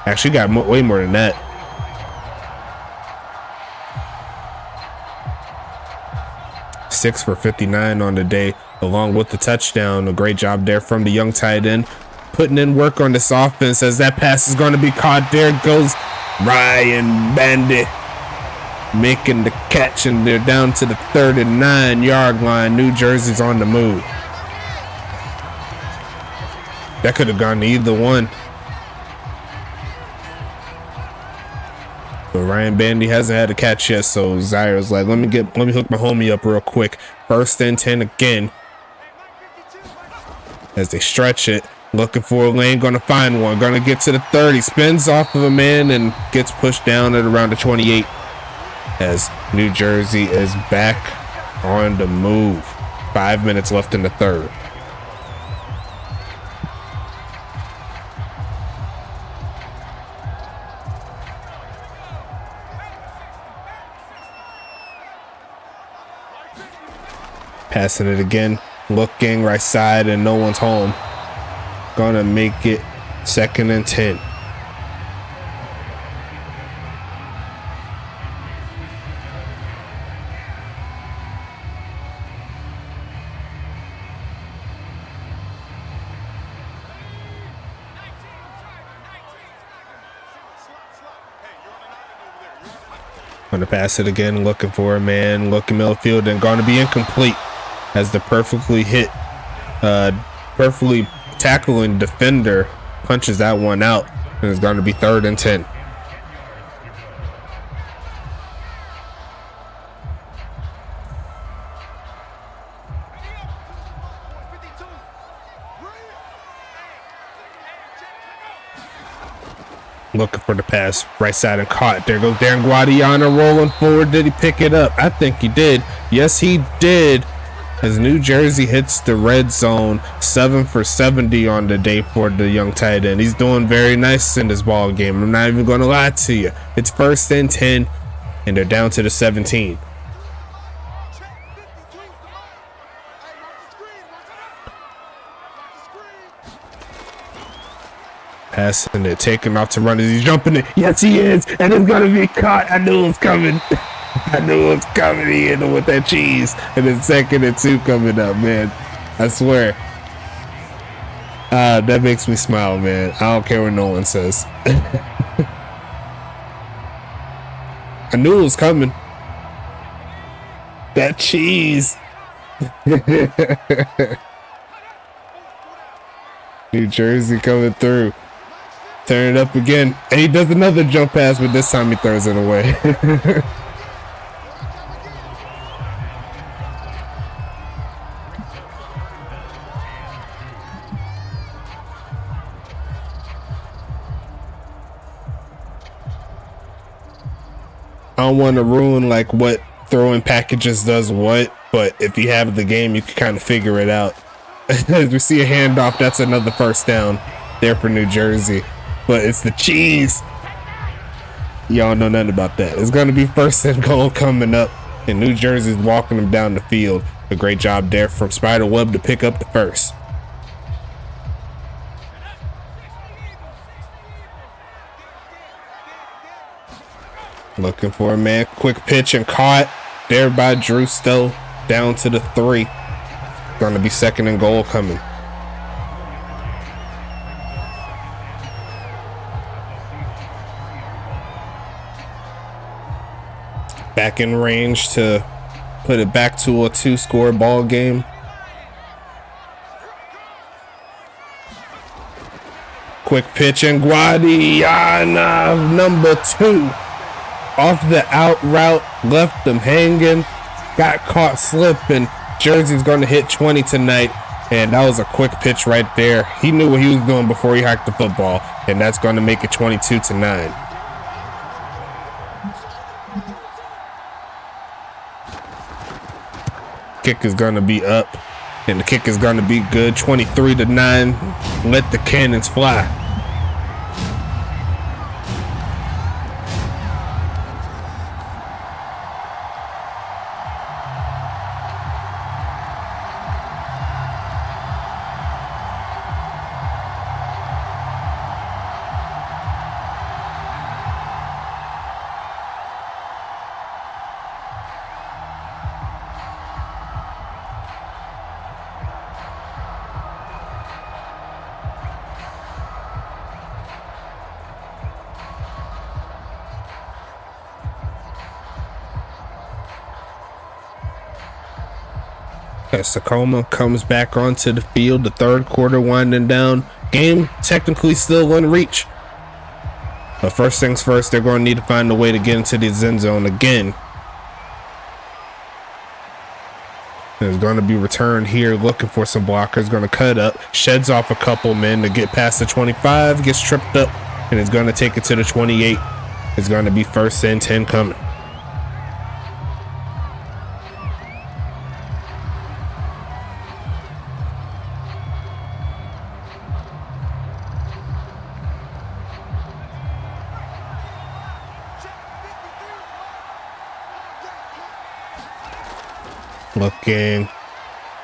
Actually got way more than that. Six for 59 on the day, along with the touchdown. A great job there from the young tight end, putting in work on this offense as that pass is going to be caught. There goes Ryan Bandit making the catch, and they're down to the 39-yard line. New Jersey's on the move. That could have gone to either one. But Ryan Bandy hasn't had a catch yet, so Zaire's like, let me hook my homie up real quick. 1st and 10 again. As they stretch it, looking for a lane, gonna find one, gonna get to the 30, spins off of a man and gets pushed down at around the 28. As New Jersey is back on the move. 5 minutes left in the third. Passing it again, looking right side, and no one's home. Gonna make it 2nd and 10. Gonna pass it again, looking for a man, looking middle field, and gonna be incomplete. As the perfectly tackling defender punches that one out, and it's going to be 3rd and 10. Looking for the pass, right side, and caught. There goes Darren Guadiana rolling forward. Did he pick it up? I think he did. Yes, he did. As New Jersey hits the red zone, 7 for 70 on the day for the young tight end. He's doing very nice in this ball game. I'm not even going to lie to you. It's 1st and 10, and they're down to the 17. Passing it, taking off to run as he's jumping it. Yes, he is, and it's going to be caught. I knew it was coming. I knew it was coming. He hit him with that cheese. And then 2nd and 2 coming up, man. I swear. That makes me smile, man. I don't care what no one says. I knew it was coming. That cheese. New Jersey coming through. Turn it up again. And he does another jump pass, but this time he throws it away. I don't want to ruin like what throwing packages does what, but if you have the game, you can kind of figure it out. As we see a handoff, that's another 1st down there for New Jersey. But it's the cheese. Y'all know nothing about that. It's going to be 1st and goal coming up, and New Jersey's walking them down the field. A great job there from Spiderweb to pick up the first. Looking for a man, quick pitch and caught there by Drew Stowe, down to the 3. Gonna be 2nd and goal coming. Back in range to put it back to a 2-score ball game. Quick pitch and Guadiana, number 2. Off the out route, left them hanging. Got caught slipping. Jersey's going to hit 20 tonight. And that was a quick pitch right there. He knew what he was doing before he hiked the football. And that's going to make it 22-9. Kick is going to be up. And the kick is going to be good. 23-9. Let the cannons fly. As Tacoma comes back onto the field, the third quarter winding down. Game technically still in reach. But first things first, they're going to need to find a way to get into the end zone again. There's going to be return here, looking for some blockers. Going to cut up, sheds off a couple men to get past the 25, gets tripped up, and it's going to take it to the 28. It's going to be first and 10 coming. Looking,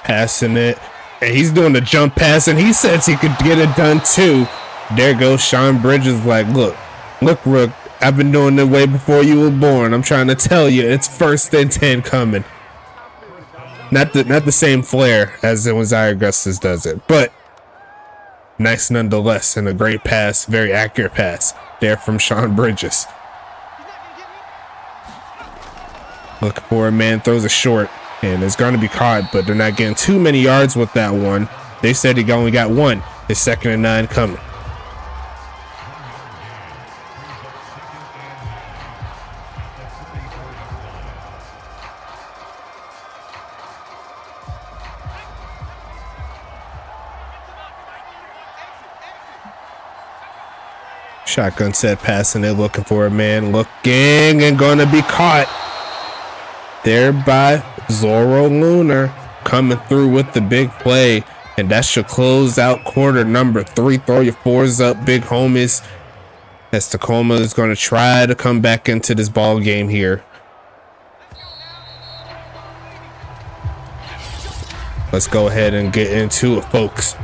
passing it, and he's doing the jump pass, and he says he could get it done too. There goes Sean Bridges, like, look, Rook, I've been doing it way before you were born. I'm trying to tell you, it's first and 10 coming. Not the same flair as when Zaire Augustus does it, but nice nonetheless, and a great pass, very accurate pass there from Sean Bridges. Looking for a man, throws it short. And it's going to be caught, but they're not getting too many yards with that one. They said he only got one. It's 2nd and 9 coming. Shotgun set, passing it, looking for a man, looking, and going to be caught. There by Zorro Lunar, coming through with the big play, and that should close out quarter number 3. Throw your 4s up, big homies, as Tacoma is going to try to come back into this ball game here. Let's go ahead and get into it, folks.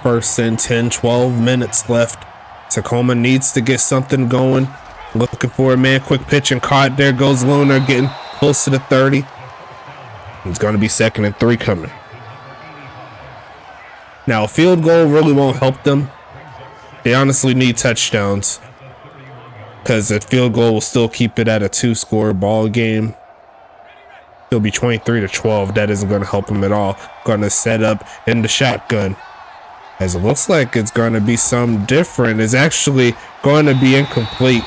First and 10, 12 minutes left. Tacoma needs to get something going. Looking for a man, quick pitch and caught. There goes Lunar, getting close to the 30. It's going to be 2nd and 3 coming. Now, a field goal really won't help them. They honestly need touchdowns, because a field goal will still keep it at a 2-score ball game. It'll be 23-12. That isn't going to help them at all. Going to set up in the shotgun. As it looks like it's going to be something different. It's actually going to be incomplete.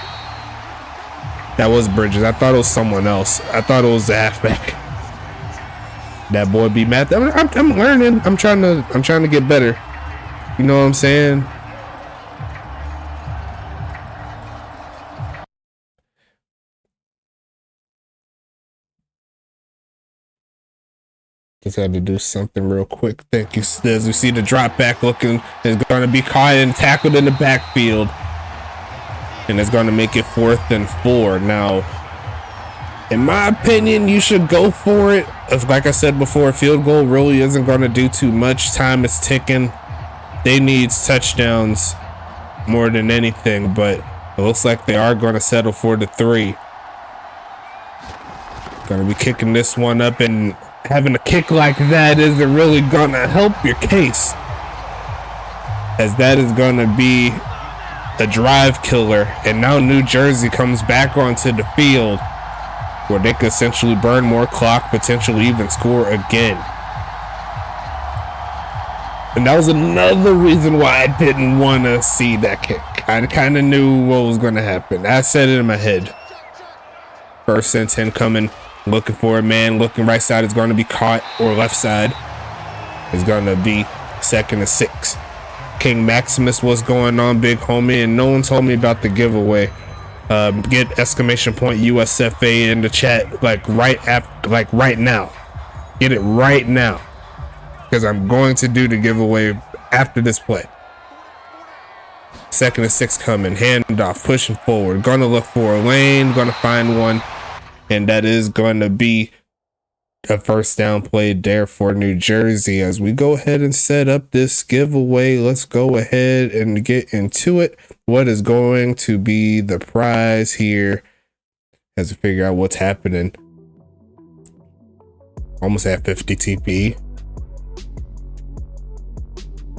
That was Bridges. I thought it was someone else. I thought it was the halfback. That boy be mad. I'm learning. I'm trying to get better. You know what I'm saying? Just had to do something real quick. Thank you, Stiz. We see the drop back looking. Is going to be caught and tackled in the backfield. And it's going to make it 4th and 4. Now, in my opinion, you should go for it. As like I said before, a field goal really isn't going to do too much. Time is ticking. They need touchdowns more than anything, but it looks like they are going to settle for the 3. Going to be kicking this one up, and having a kick like that isn't really going to help your case, as that is going to be a drive killer. And now New Jersey comes back onto the field, where they could essentially burn more clock, potentially even score again. And that was another reason why I didn't want to see that kick. I kind of knew what was going to happen. I said it in my head. First and 10 coming, looking for a man, looking right side is going to be caught, or left side is going to be 2nd and 6. King Maximus, what's going on, big homie? And no one told me about the giveaway. Get exclamation point USFA in the chat like right now. Get it right now, because I'm going to do the giveaway after this play. 2nd and 6 coming, handoff, pushing forward, gonna look for a lane, gonna find one, and that is going to be a first down play there for New Jersey. As we go ahead and set up this giveaway, let's go ahead and get into it. What is going to be the prize here as we figure out what's happening? Almost at 50 TP,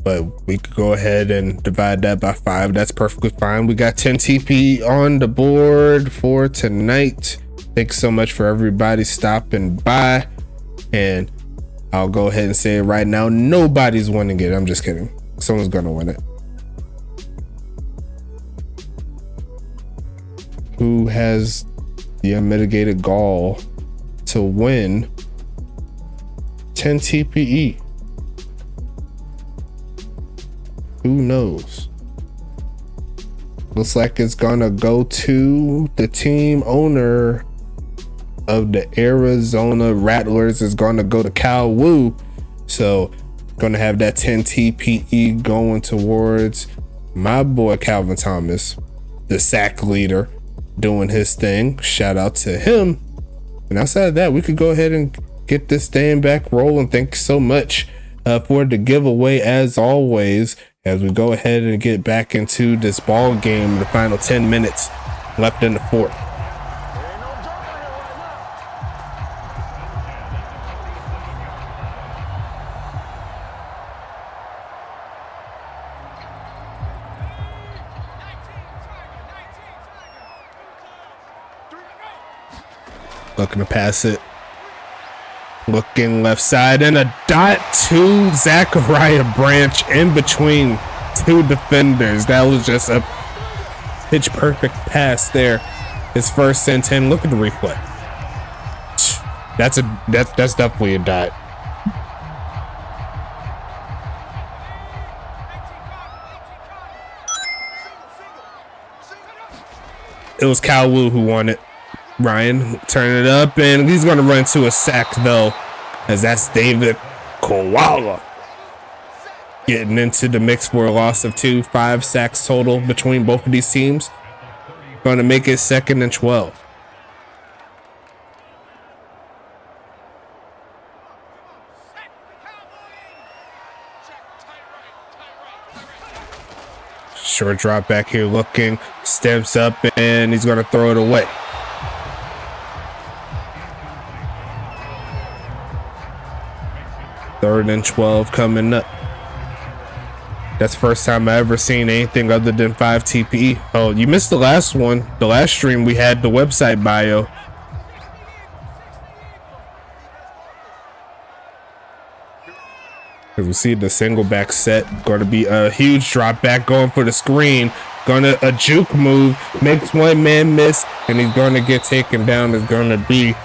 but we could go ahead and divide that by 5. That's perfectly fine. We got 10 TP on the board for tonight. Thanks so much for everybody stopping by, and I'll go ahead and say it right now, nobody's winning it. I'm just kidding. Someone's gonna win it. Who has the unmitigated gall to win 10 TPE? Who knows? Looks like it's gonna go to the team owner of the Arizona Rattlers. Is gonna go to Cal Wu. So gonna have that 10 TPE going towards my boy Calvin Thomas, the sack leader, doing his thing. Shout out to him. And outside of that, we could go ahead and get this thing back rolling. Thanks so much for the giveaway, as always, as we go ahead and get back into this ball game. The final 10 minutes left in the fourth. Looking to pass it. Looking left side, and a dot to Zachariah Branch in between 2 defenders. That was just a pitch perfect pass there. His first and 10. Look at the replay. That's definitely a dot. It was Cal Wu who won it. Ryan turn it up, and he's going to run to a sack though, as that's David Koala getting into the mix for a loss of 2. 5 sacks total between both of these teams. Going to make it 2nd and 12. Short drop back here, looking, steps up, and he's going to throw it away. Third and 12 coming up. That's the first time I ever seen anything other than 5 TPE. Oh, you missed the last one. The last stream we had the website bio. As we see the single back set, going to be a huge drop back, going for the screen, gonna a juke move, makes one man miss, and he's gonna get taken down. It's gonna be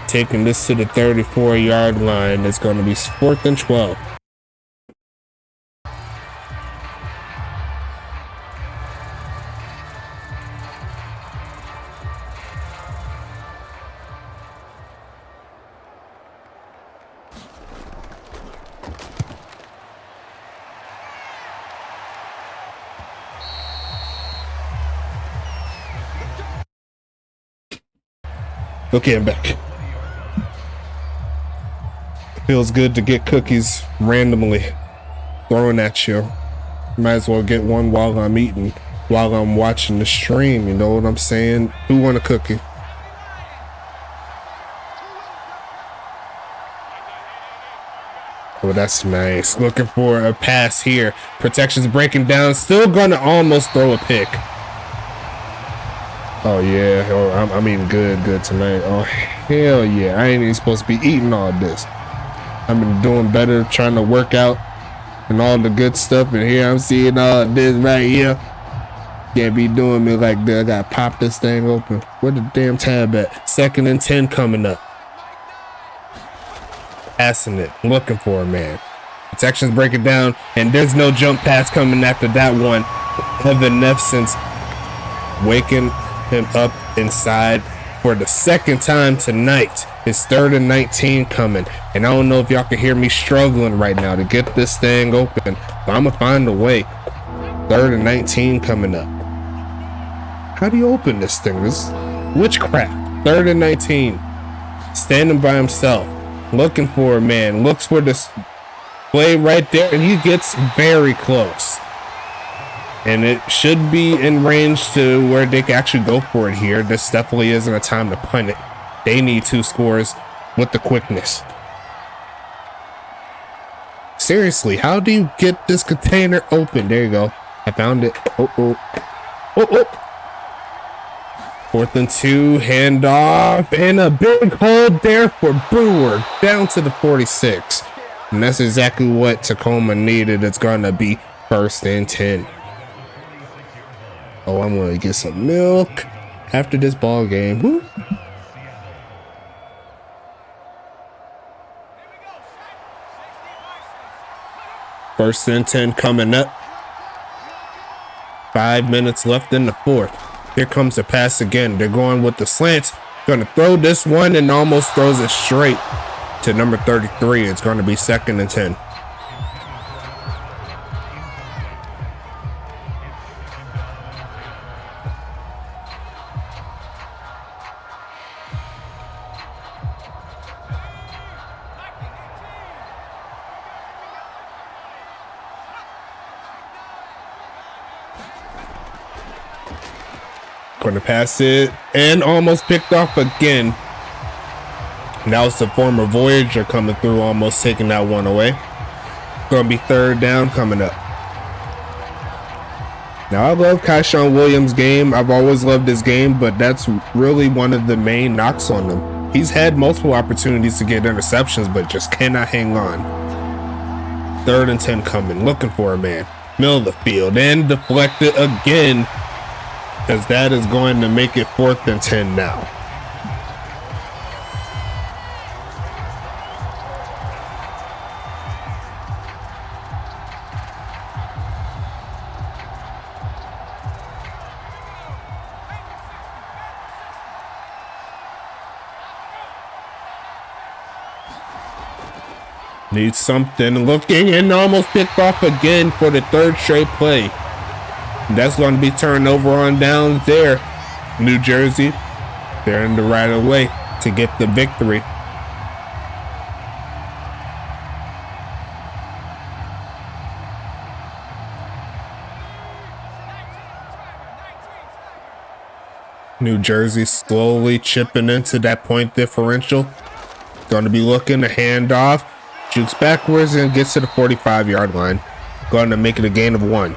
taking this to the 34-yard line. It's gonna be 4th and 12. Okay, I'm back. Feels good to get cookies randomly thrown at you. Might as well get one while I'm eating, while I'm watching the stream. You know what I'm saying? Who want a cookie? Oh, that's nice. Looking for a pass here. Protection's breaking down. Still gonna almost throw a pick. Oh yeah, oh, I'm eating good tonight. Oh hell yeah, I ain't even supposed to be eating all this. I've been doing better, trying to work out, and all the good stuff. And here I'm seeing all this right here. Can't be doing me like that. I gotta pop this thing open. Where the damn tab at? 2nd and 10 coming up. Passing it, looking for a man. Protections break it down, and there's no jump pass coming after that one. Evanescence waking him up inside for the 2nd time tonight. It's 3rd and 19 coming, and I don't know if y'all can hear me struggling right now to get this thing open, but I'm gonna find a way. 3rd and 19 coming up. How do you open this thing? This is witchcraft. 3rd and 19. Standing by himself, looking for a man. Looks for this play right there, and he gets very close. And it should be in range to where they can actually go for it here. This definitely isn't a time to punt it. They need 2 scores with the quickness. Seriously, how do you get this container open? There you go. I found it. Oh. 4th and 2, handoff, and a big hold there for Brewer down to the 46. And that's exactly what Tacoma needed. It's going to be 1st and 10. Oh, I'm going to get some milk after this ball game. Woo. First and 10 coming up. 5 minutes left in the 4th. Here comes the pass again. They're going with the slants. Going to throw this one and almost throws it straight to number 33. It's going to be 2nd and 10. Going to pass it and almost picked off again. That was the former Voyager coming through, almost taking that one away. Going to be 3rd down coming up. Now, I love Kyshawn Williams' game. I've always loved his game, but that's really one of the main knocks on him. He's had multiple opportunities to get interceptions, but just cannot hang on. 3rd and 10 coming, looking for a man. Middle of the field and deflected again, because that is going to make it 4th and 10 now. Needs something, looking, and almost picked off again for the 3rd straight play. That's going to be turned over on down there. New Jersey, they're in the right of way to get the victory. New Jersey slowly chipping into that point differential. Going to be looking to hand off. Jukes backwards and gets to the 45-yard line. Going to make it a gain of 1.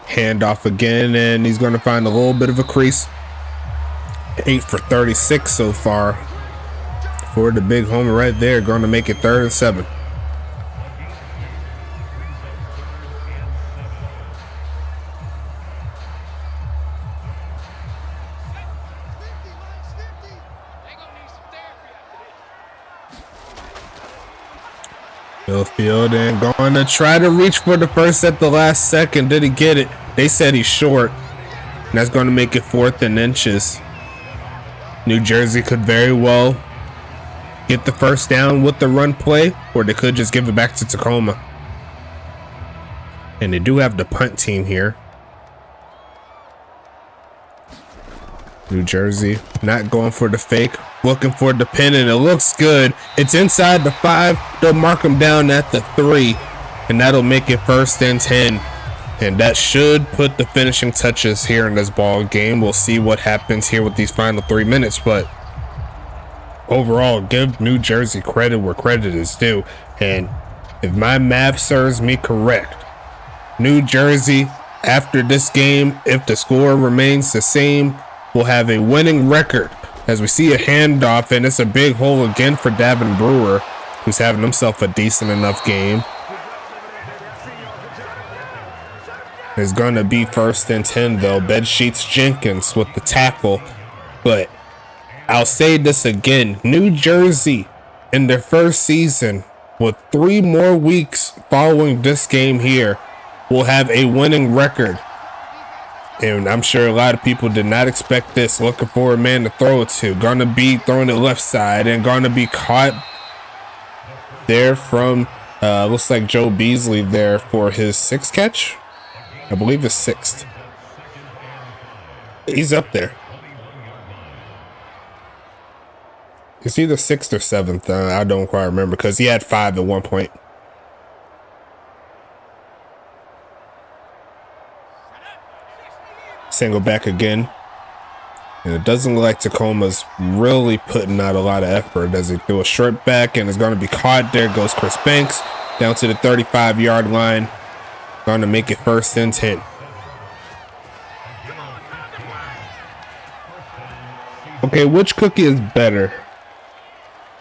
Handoff again, and he's going to find a little bit of a crease. 8 for 36 so far for the big homer right there. Going to make it 3rd and 7. Field and going to try to reach for the first at the last second. Did he get it? They said he's short. And that's going to make it 4th and inches. New Jersey could very well get the first down with the run play, or they could just give it back to Tacoma. And they do have the punt team here. New Jersey not going for the fake, looking for the pin, and it looks good. It's inside the 5. They'll mark him down at the 3, and that'll make it 1st and 10. And that should put the finishing touches here in this ball game. We'll see what happens here with these final 3 minutes, but overall, give New Jersey credit where credit is due. And if my math serves me correct, New Jersey, after this game, if the score remains the same, will have a winning record. As we see a handoff, and it's a big hole again for Davin Brewer, who's having himself a decent enough game. It's going to be 1st and 10, though. Bedsheets Jenkins with the tackle. But I'll say this again. New Jersey, in their first season, with 3 more weeks following this game here, will have a winning record. And I'm sure a lot of people did not expect this. Looking for a man to throw it to. Gonna be throwing it left side and gonna be caught there from, looks like Joe Beasley there for his 6th catch. I believe it's 6th. He's up there. It's either 6th or 7th. I don't quite remember because he had 5 at one point. Single back again. And it doesn't look like Tacoma's really putting out a lot of effort as he threw a short back and is going to be caught. There goes Chris Banks down to the 35-yard line. Going to make it 1st and 10. Okay, which cookie is better?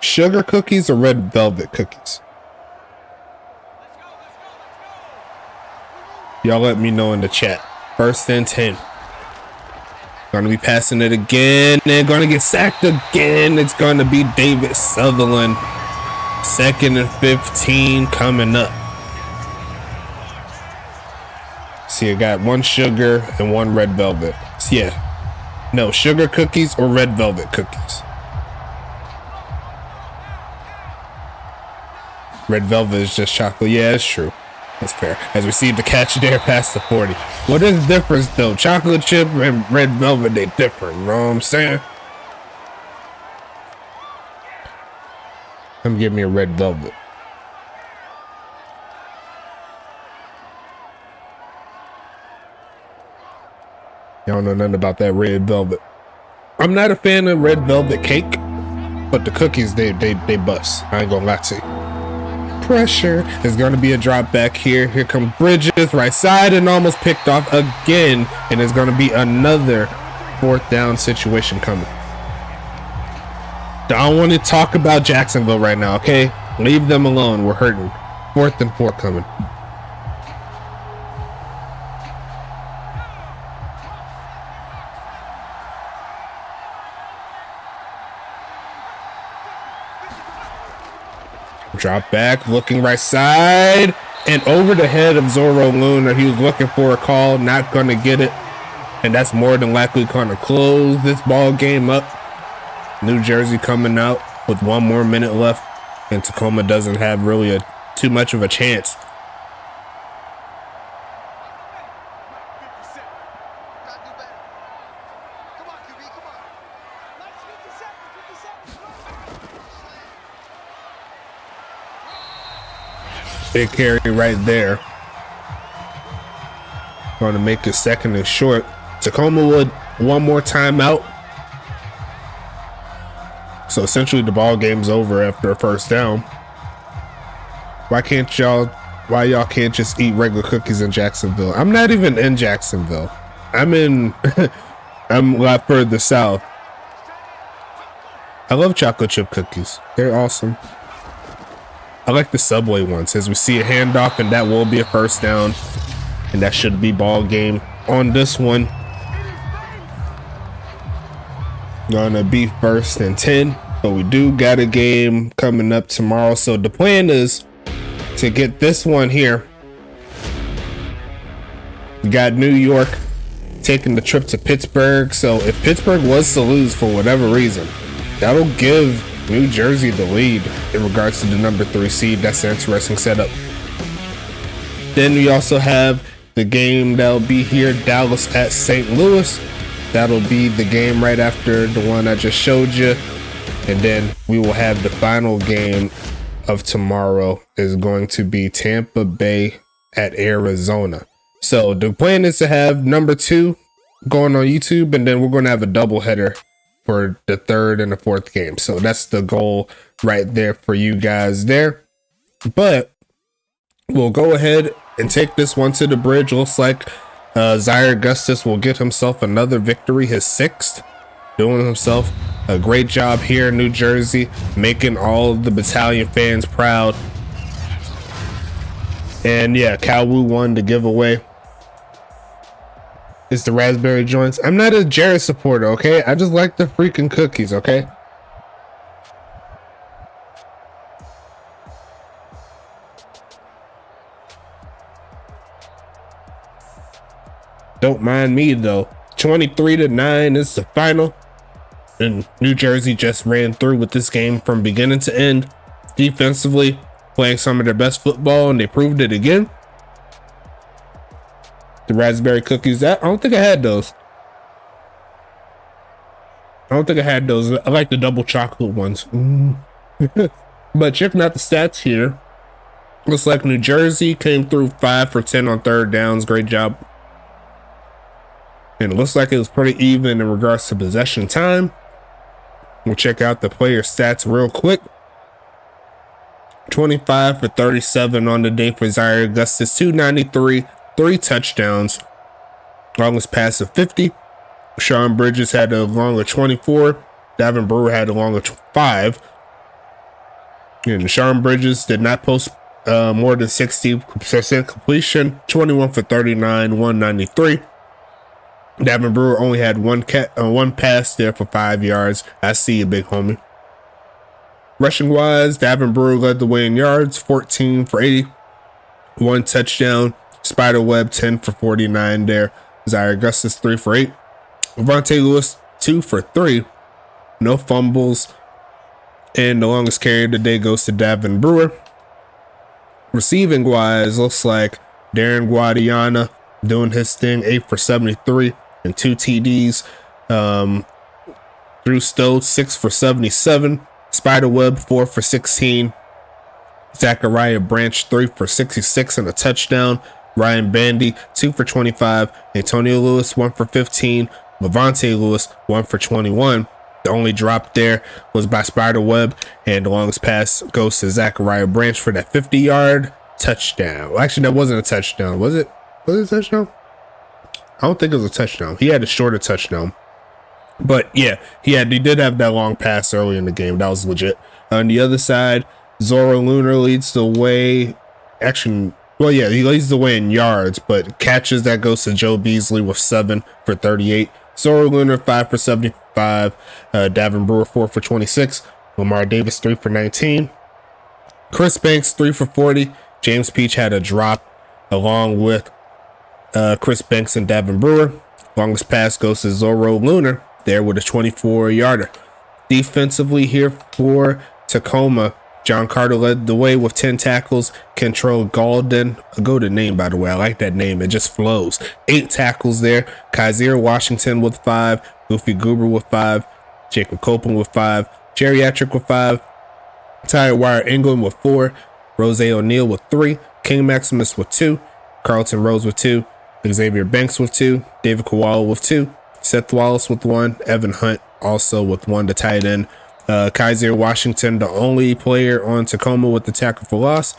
Sugar cookies or red velvet cookies? Y'all let me know in the chat. 1st and 10. Going to be passing it again. They're going to get sacked again. It's going to be David Sutherland. 2nd and 15 coming up. See, I got 1 sugar and 1 red velvet. So yeah. No, sugar cookies or red velvet cookies. Red velvet is just chocolate. Yeah, that's true. That's fair. As we see the catch there past the 40. What is the difference though? Chocolate chip and red velvet, they different. You know what I'm saying? Come give me a red velvet. Y'all know nothing about that red velvet. I'm not a fan of red velvet cake, but the cookies, they bust. I ain't gonna lie to you. Pressure. There's gonna be a drop back here. Here comes Bridges, right side, and almost picked off again. And there's gonna be another 4th down situation coming. Don't want to talk about Jacksonville right now, okay? Leave them alone. We're hurting. 4th and 4 coming. Drop back, looking right side, and over the head of Zorro Luna. He was looking for a call, not going to get it. And that's more than likely going to close this ball game up. New Jersey coming out with 1 more minute left, and Tacoma doesn't have really too much of a chance. Big carry right there. Going to make it 2nd and short. Tacoma would 1 more timeout. So essentially the ball game's over after a 1st down. Why y'all can't just eat regular cookies in Jacksonville? I'm not even in Jacksonville. I'm a lot further south. I love chocolate chip cookies. They're awesome. I like the Subway ones. As we see a handoff, and that will be a 1st down. And that should be ball game on this one. Gonna be 1st and 10. But we do got a game coming up tomorrow. So the plan is to get this one here. We got New York taking the trip to Pittsburgh. So if Pittsburgh was to lose for whatever reason, that'll give New Jersey the lead in regards to the number 3 seed. That's an interesting setup. Then we also have the game that'll be here, Dallas at St. Louis. That'll be the game right after the one I just showed you. And then we will have the final game of tomorrow is going to be Tampa Bay at Arizona. So the plan is to have number 2 going on YouTube, and then we're going to have a doubleheader for the third and the fourth game. So that's the goal right there for you guys there. But we'll go ahead and take this one to the bridge. Looks like Zaire Augustus will get himself another victory, his 6th, doing himself a great job here in New Jersey, making all of the Battalion fans proud. And yeah, Calwoo won the giveaway. It's the raspberry joints. I'm not a Jared supporter, okay? I just like the freaking cookies, okay? Don't mind me though. 23-9 is the final. And New Jersey just ran through with this game from beginning to end. Defensively, playing some of their best football, and they proved it again. The raspberry cookies, I don't think I had those. I like the double chocolate ones. But checking out the stats here, looks like New Jersey came through 5 for 10 on third downs. Great job. And it looks like it was pretty even in regards to possession time. We'll check out the player stats real quick. 25 for 37 on the day for Zaire Augustus, 293, 3 touchdowns, longest pass of 50. Sean Bridges had a long of 24. Davin Brewer had a long of 5. And Sean Bridges did not post more than 60% completion, 21 for 39, 193. Davin Brewer only had one pass there for 5 yards. I see you, big homie. Rushing wise, Davin Brewer led the way in yards, 14 for 80, 1 touchdown. Spiderweb 10 for 49 there. Zaire Augustus 3 for 8. Avante Lewis 2 for 3. No fumbles. And the longest carry of the day goes to Davin Brewer. Receiving wise, looks like Darren Guadiana doing his thing, 8 for 73 and 2 TDs. Drew Stowe 6 for 77. Spiderweb 4 for 16. Zachariah Branch 3 for 66 and a touchdown. Ryan Bandy 2 for 25. Antonio Lewis 1 for 15. Levante Lewis 1 for 21. The only drop there was by Spiderweb, and the longest pass goes to Zachariah Branch for that 50-yard touchdown. Well, actually, that wasn't a touchdown, was it? Was it a touchdown? I don't think it was a touchdown. He had a shorter touchdown. But yeah, he did have that long pass early in the game. That was legit. On the other side, Zora Lunar leads the way. Actually, well, yeah, he leads the way in yards, but catches, that goes to Joe Beasley with 7 for 38. Zora Lunar 5 for 75. Davin Brewer 4 for 26. Lamar Davis 3 for 19. Chris Banks 3 for 40. James Peach had a drop along with Chris Banks and Davin Brewer. Longest pass goes to Zoro Lunar there with a 24-yarder. Defensively here for Tacoma, John Carter led the way with 10 tackles. Kentrell Galden, a goated name, by the way. I like that name. It just flows. 8 tackles there. Kaiser Washington with 5. Goofy Goober with 5. Jacob Copeland with 5. Geriatric with 5. Ty Wire England with 4. Rose O'Neal with 3. King Maximus with 2. Carlton Rose with 2. Xavier Banks with 2. David Koala with 2. Seth Wallace with 1. Evan Hunt also with 1 to tight end. Kaiser Washington, the only player on Tacoma with the tackle for loss.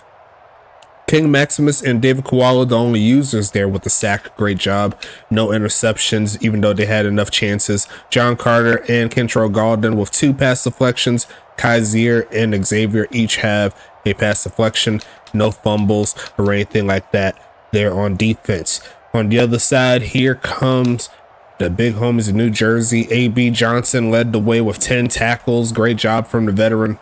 King Maximus and David Koala, the only users there with the sack. Great job. No interceptions, even though they had enough chances. John Carter and Kentrell Galden with 2 pass deflections. Kaiser and Xavier each have a pass deflection. No fumbles or anything like that there on defense. On the other side, here comes the big homies in New Jersey. A.B. Johnson led the way with 10 tackles. Great job from the veteran.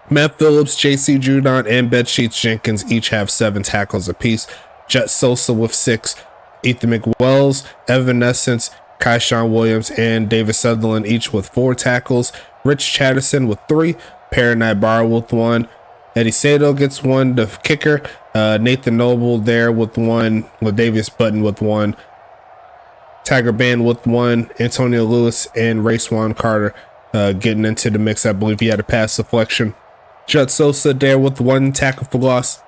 Matt Phillips, J.C. Judon, and Bedsheets Jenkins each have 7 tackles apiece. Jet Sosa with 6. Ethan McWells, Evanescence, Kaishawn Williams, and David Sutherland each with 4 tackles. Rich Chatterson with 3. Paranite Barr with 1. Eddie Sato gets 1. The kicker. Nathan Noble there with 1. Ladavius Button with 1. Tiger Band with 1. Antonio Lewis and Ray Swan Carter getting into the mix. I believe he had a pass deflection. Judd Sosa there with 1 tackle for loss.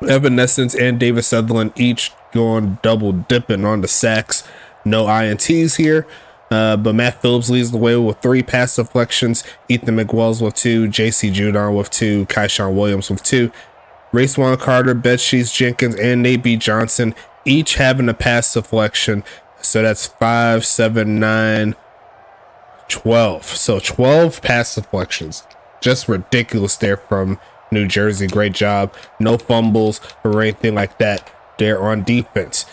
Evanescence and David Sutherland each going double dipping on the sacks. No INTs here. But Matt Phillips leads the way with 3 pass deflections. Ethan McWells with 2. JC Judon with 2. Kaishawn Williams with 2. Racewan Carter, Betsheets Jenkins, and Nate B. Johnson each having a pass deflection. So that's 5, 7, 9, 12. So 12 pass deflections. Just ridiculous there from New Jersey. Great job. No fumbles or anything like that there on defense.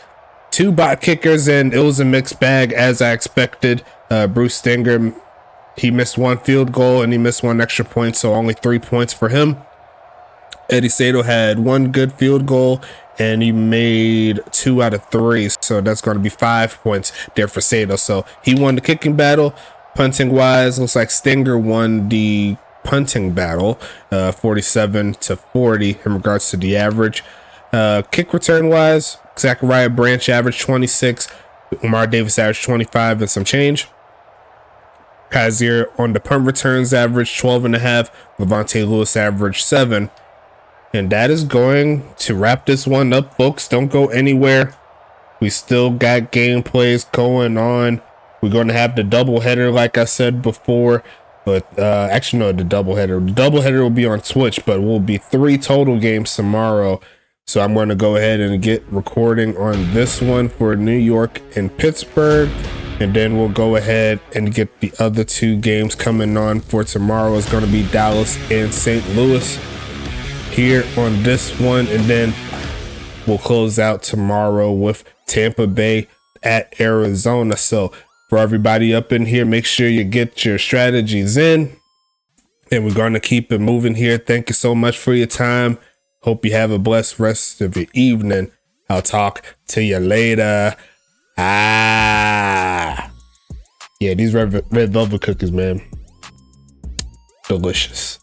2 bot kickers, and it was a mixed bag as I expected. Bruce Stinger, he missed 1 field goal and he missed 1 extra point, so only 3 points for him. Eddie Sato had 1 good field goal and he made 2 out of 3, so that's going to be 5 points there for Sato. So he won the kicking battle. Punting wise, looks like Stinger won the punting battle, 47-40 in regards to the average. Kick return wise, Zachariah Branch averaged 26, Lamar Davis averaged 25 and some change. Kaiser on the punt returns averaged 12.5. Levante Lewis averaged 7. And that is going to wrap this one up, folks. Don't go anywhere. We still got gameplays going on. We're going to have the doubleheader, like I said before. But actually, no, the doubleheader. The doubleheader will be on Twitch, but will be 3 total games tomorrow. So I'm going to go ahead and get recording on this one for New York and Pittsburgh. And then we'll go ahead and get the other 2 games coming on for tomorrow. It's going to be Dallas and St. Louis here on this one. And then we'll close out tomorrow with Tampa Bay at Arizona. So for everybody up in here, make sure you get your strategies in. And we're going to keep it moving here. Thank you so much for your time. Hope you have a blessed rest of your evening. I'll talk to you later. Yeah, these red velvet cookies, man, delicious.